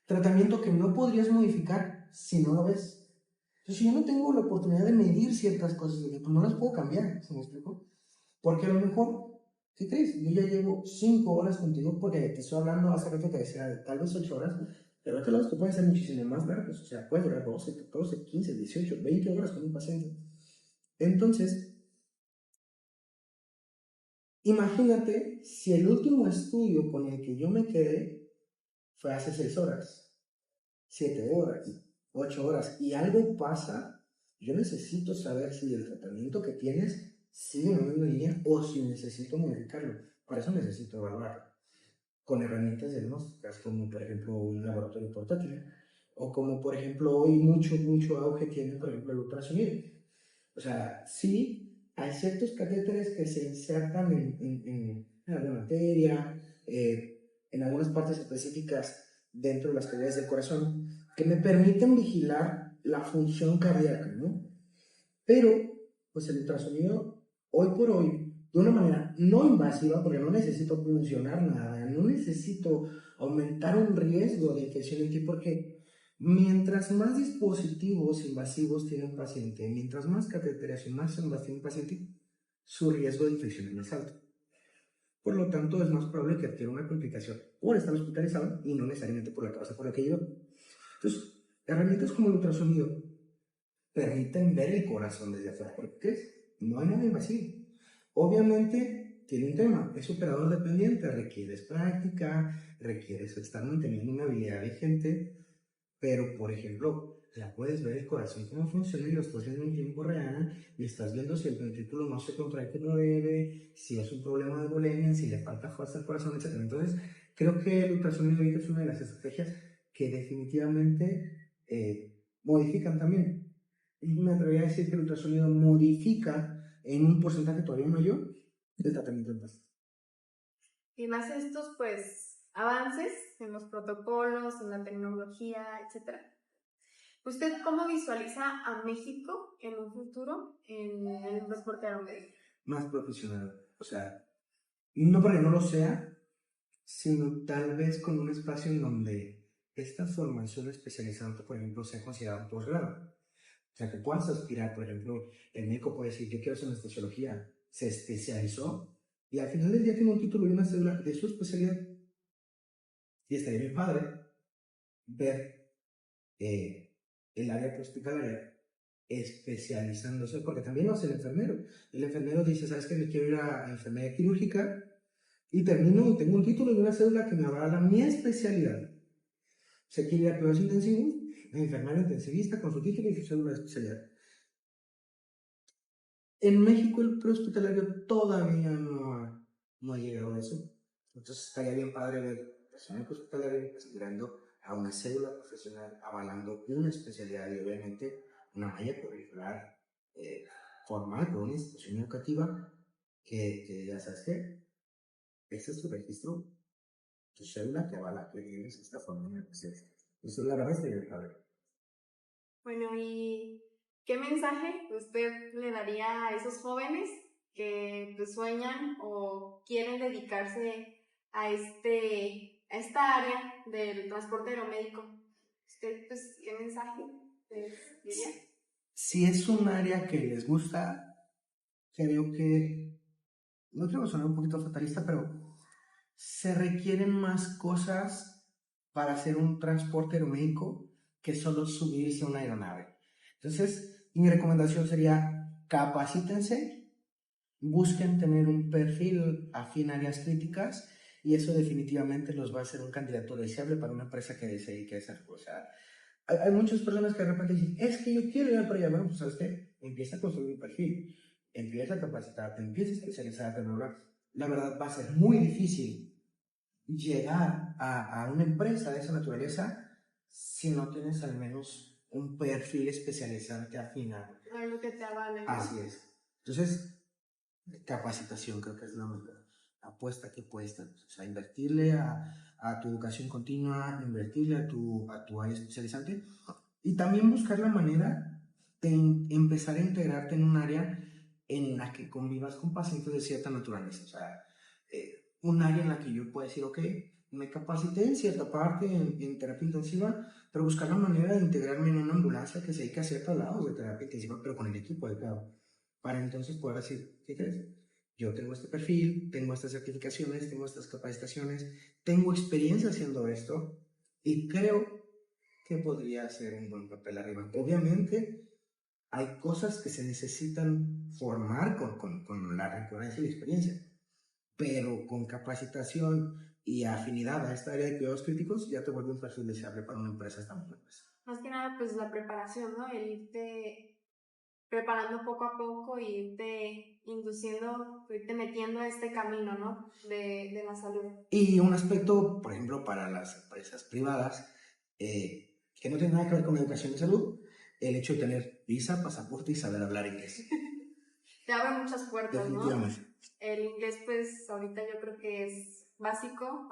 Tratamiento que no podrías modificar si no lo ves. Entonces, si yo no tengo la oportunidad de medir ciertas cosas, pues no las puedo cambiar, ¿se me explico? Porque a lo mejor, ¿qué crees? Yo ya llevo 5 horas contigo porque te estoy hablando hace rato que decía tal vez 8 horas, pero otros lados que pueden ser muchísimo más largos. O sea, puedes durar 12, 14, 15, 18, 20 horas con un paciente. Entonces, imagínate si el último estudio con el que yo me quedé fue hace 6 horas, 7 horas, 8 horas, y algo pasa, yo necesito saber si el tratamiento que tienes sigue en línea o si necesito modificarlo. Para eso necesito evaluarlo con herramientas diagnósticas, como por ejemplo un laboratorio portátil, o como por ejemplo hoy mucho auge tiene, por ejemplo, el ultrasonido. O sea, sí, hay ciertos catéteres que se insertan en alguna arteria, en algunas partes específicas dentro de las cavidades del corazón, que me permiten vigilar la función cardíaca, ¿no? Pero, pues el ultrasonido, hoy por hoy, de una manera no invasiva, porque no necesito funcionar nada, no necesito aumentar un riesgo de infección en ti, porque mientras más dispositivos invasivos tiene un paciente, mientras más catéteres y más invasivos tiene un paciente, su riesgo de infección es más alto. Por lo tanto, es más probable que adquiera una complicación por estar hospitalizado y no necesariamente por la causa por la que llegó. Entonces, herramientas como el ultrasonido permiten ver el corazón desde afuera. ¿Por qué? No hay nada invasivo. Obviamente, tiene un tema, es operador dependiente, requieres práctica, requieres estar manteniendo una habilidad vigente, pero, por ejemplo, ya puedes ver el corazón cómo funciona y lo estás viendo en tiempo real y estás viendo si el ventrículo no se contrae como debe, si es un problema de bulimia, si le falta fuerza al corazón, etc. Entonces, creo que el ultrasonido ahorita es una de las estrategias que definitivamente modifican también. Y me atrevería a decir que el ultrasonido modifica en un porcentaje todavía mayor el tratamiento del paciente. Y en base a estos, pues, avances en los protocolos, en la tecnología, etcétera, ¿usted cómo visualiza a México en un futuro en el transporte aeromédico? Más profesional, o sea, no porque no lo sea, sino tal vez con un espacio en donde esta formación especializante, por ejemplo, sea considerada un posgrado. O sea, que puedas aspirar, por ejemplo, el médico puede decir, yo quiero hacer anestesiología, se especializó y al final del día tiene un título y una cédula de su especialidad. Y estaría bien padre ver el área hospitalaria especializándose, porque también lo hace el enfermero. El enfermero dice, ¿sabes qué? Me quiero ir a enfermería quirúrgica y termino y tengo un título y una cédula que me avala mi especialidad. Se quiere ir a cuidados intensivos, el enfermero intensivista con su título y su cédula de especialidad. En México el prehospitalario todavía no ha llegado a eso. Entonces estaría bien padre ver personal prehospitalario aspirando a una cédula profesional, avalando una especialidad y obviamente una malla curricular formal por una institución educativa que ya sabes que ese es tu registro, tu cédula que avala que tienes esta forma de especialidad. Eso la verdad estaría bien padre. Bueno, ¿y qué mensaje usted le daría a esos jóvenes que pues, sueñan o quieren dedicarse a esta área del transporte aeromédico? ¿Usted, pues, qué mensaje les diría? Si es un área que les gusta, creo que, no quiero sonar un poquito fatalista, pero se requieren más cosas para hacer un transporte aeromédico que solo subirse a una aeronave. Entonces, mi recomendación sería capacítense, busquen tener un perfil afín a áreas críticas y eso definitivamente los va a hacer un candidato deseable para una empresa que se dedique a esa cosa. Hay muchas personas que de repente dicen, es que yo quiero ir para allá. Bueno, pues ¿sabes qué? Empieza a construir un perfil, empieza a capacitarte, empieza a especializarte, ¿verdad? La verdad va a ser muy difícil llegar a una empresa de esa naturaleza si no tienes al menos un perfil especializante afinado. Algo que te avale, ¿no? Así es. Entonces, capacitación creo que es la mejor apuesta que puedes tener. O sea, invertirle a tu educación continua, invertirle a tu área especializante y también buscar la manera de empezar a integrarte en un área en la que convivas con pacientes de cierta naturaleza. O sea, un área en la que yo pueda decir, ok, me capacité en cierta parte en terapia intensiva, pero buscar la manera de integrarme en una ambulancia que se dedique a ciertos lados de terapia intensiva, pero con el equipo adecuado, para entonces poder decir, ¿qué crees? Yo tengo este perfil, tengo estas certificaciones, tengo estas capacitaciones, tengo experiencia haciendo esto y creo que podría hacer un buen papel arriba. Obviamente, hay cosas que se necesitan formar con la recurrencia y la experiencia, pero con capacitación y afinidad a esta área de cuidados críticos ya te vuelve un perfil deseable para una empresa esta empresa. Más que nada, pues la preparación, ¿no? El irte preparando poco a poco y irte induciendo, irte metiendo a este camino, ¿no? De la salud. Y un aspecto, por ejemplo, para las empresas privadas, que no tiene nada que ver con educación y salud, el hecho de tener visa, pasaporte y saber hablar inglés. Te abre muchas puertas, Definitivamente. ¿no? El inglés, pues, ahorita yo creo que es básico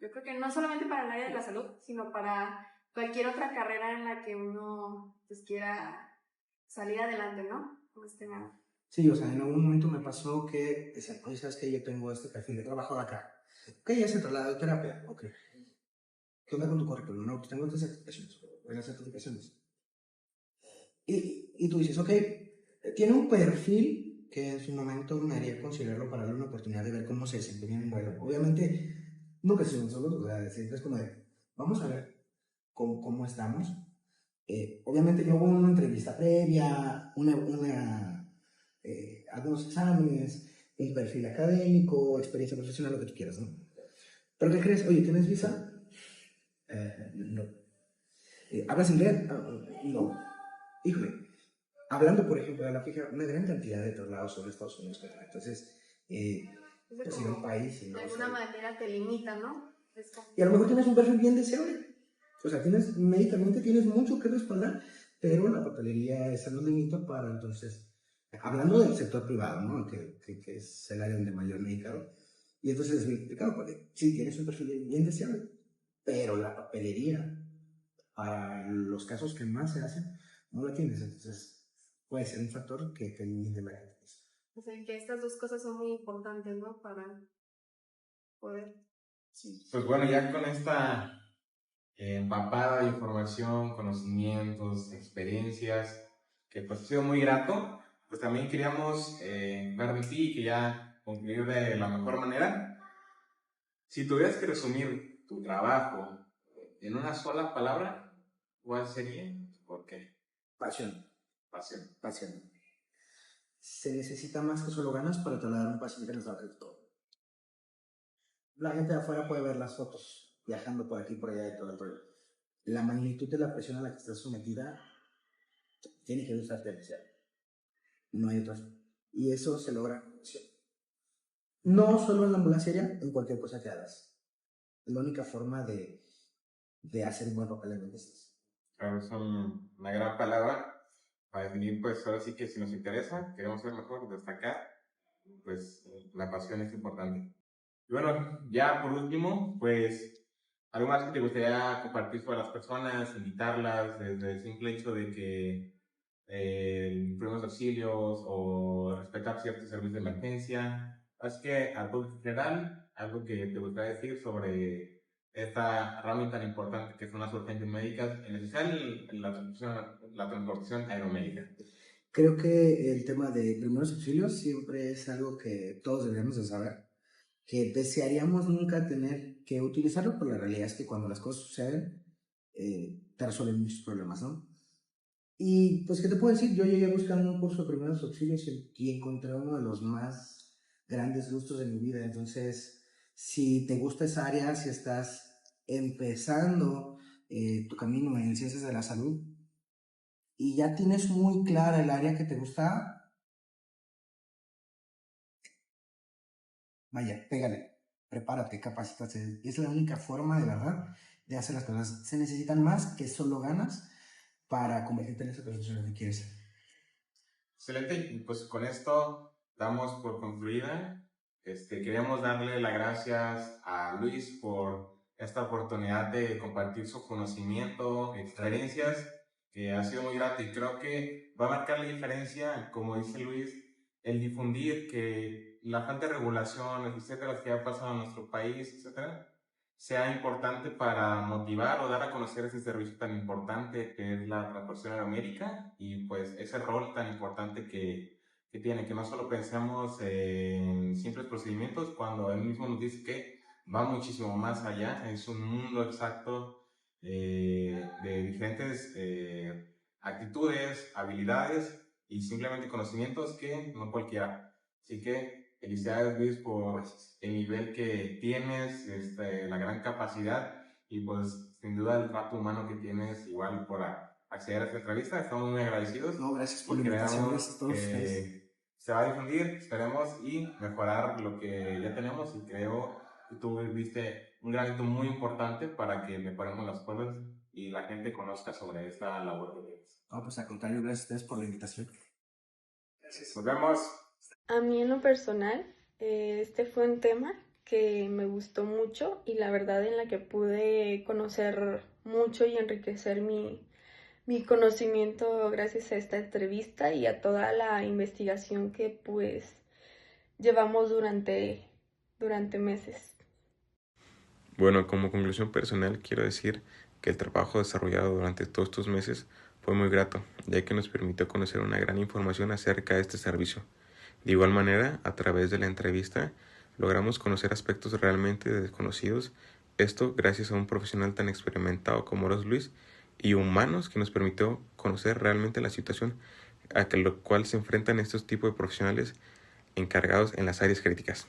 yo creo que no solamente para el área de la salud, sino para cualquier otra carrera en la que uno, pues, quiera salir adelante, ¿no? Con este tema. Sí, o sea, en algún momento me pasó que decían, oye, ¿sabes qué? Yo tengo este perfil de trabajo de acá. Ok, ya se traslada de terapia. Ok. ¿Qué onda con tu currículum? No, pues tengo estas certificaciones. Buenas certificaciones. Y tú dices, ok, tiene un perfil que en su momento me haría considerarlo para darle una oportunidad de ver cómo se desempeña en un vuelo. Obviamente, nunca se un solo, o sea, siempre es como de, vamos a ver cómo estamos. Obviamente yo hubo una entrevista previa, algunos exámenes, un perfil académico, experiencia profesional, lo que tú quieras, ¿no? ¿Pero qué crees? Oye, ¿tienes visa? No. ¿Hablas inglés? No. Híjole, hablando, por ejemplo, de la fija, una gran cantidad de traslados sobre Estados Unidos. Entonces, pues ir a un país y de no alguna sé. manera te limita, ¿no? Y a lo mejor tienes un perfil bien deseable. O sea, médicamente tienes mucho que respaldar, pero la papelería esa no limita para entonces, hablando del sector privado, ¿no? Que es el área donde mayor medicado. Y entonces es muy complicado, porque sí, tienes un perfil bien deseable, pero la papelería, para los casos que más se hacen, no la tienes. Entonces puede ser un factor que limite la gente. O sea, que estas dos cosas son muy importantes, ¿no? Para poder. Sí. Pues bueno, ya con esta empapada de información, conocimientos, experiencias, que pues ha sido muy grato, pues también queríamos ver de ti y que ya concluir de la mejor manera. Si tuvieras que resumir tu trabajo en una sola palabra, ¿cuál sería? ¿Por qué? Pasión. Pasión. Pasión. Se necesita más que solo ganas para trasladar a un paciente en el todo. La gente de afuera puede ver las fotos viajando por aquí y por allá y todo el rollo. La magnitud de la presión a la que estás sometida tiene que gustarte demasiado. No hay otra. Y eso se logra con pasión. No solo en la ambulancia aérea, en cualquier cosa que hagas. Es la única forma de hacer un buen papel en el business. Claro, es una gran palabra para definir, pues ahora sí que si nos interesa, queremos ser mejor, destacar, pues la pasión es importante. Y bueno, ya por último, pues algo más que te gustaría compartir con las personas, invitarlas desde el simple hecho de que primeros auxilios o respetar ciertos servicios de emergencia. Así que algo en general, algo que te gustaría decir sobre esta herramienta tan importante que son las urgencias médicas, en especial la transportación aeromédica. Creo que el tema de primeros auxilios siempre es algo que todos deberíamos de saber, que desearíamos nunca tener que utilizarlo, pero la realidad es que cuando las cosas suceden, te resuelven muchos problemas, ¿no? Y pues, ¿qué te puedo decir? Yo llegué buscando un curso de primeros auxilios y encontré uno de los más grandes gustos de mi vida. Entonces, si te gusta esa área, si estás empezando tu camino en ciencias de la salud y ya tienes muy clara el área que te gusta, vaya, pégale, prepárate, capacítate. Es la única forma de verdad de hacer las cosas. Se necesitan más que solo ganas para convertirte en esa persona que quieres ser. Excelente, y pues con esto damos por concluida. Queríamos darle las gracias a Luis por esta oportunidad de compartir su conocimiento, experiencias, que ha sido muy grato y creo que va a marcar la diferencia, como dice Luis, el difundir que la falta de regulación, etcétera, que ha pasado en nuestro país, etcétera, sea importante para motivar o dar a conocer ese servicio tan importante que es la transportación aeromédica y pues ese rol tan importante que tiene, que no solo pensemos en simples procedimientos cuando él mismo nos dice que va muchísimo más allá, es un mundo exacto de diferentes actitudes, habilidades y simplemente conocimientos que no cualquiera. Así que felicidades Luis por el nivel que tienes, la gran capacidad y pues sin duda el trato humano que tienes igual por acceder a esta entrevista. Estamos muy agradecidos. No, gracias por la invitación, gracias a todos ustedes. Se va a difundir, esperemos, y mejorar lo que ya tenemos y creo que tú viste un granito muy importante para que mejoremos las cosas y la gente conozca sobre esta labor que tienes. No, pues al contrario, gracias a ustedes por la invitación. Gracias. Nos vemos. A mí en lo personal, este fue un tema que me gustó mucho y la verdad en la que pude conocer mucho y enriquecer mi conocimiento gracias a esta entrevista y a toda la investigación que pues llevamos durante meses. Bueno, como conclusión personal quiero decir que el trabajo desarrollado durante todos estos meses fue muy grato, ya que nos permitió conocer una gran información acerca de este servicio. De igual manera, a través de la entrevista, logramos conocer aspectos realmente desconocidos, esto gracias a un profesional tan experimentado como lo es Luis, y humanos que nos permitió conocer realmente la situación a lo cual se enfrentan estos tipos de profesionales encargados en las áreas críticas.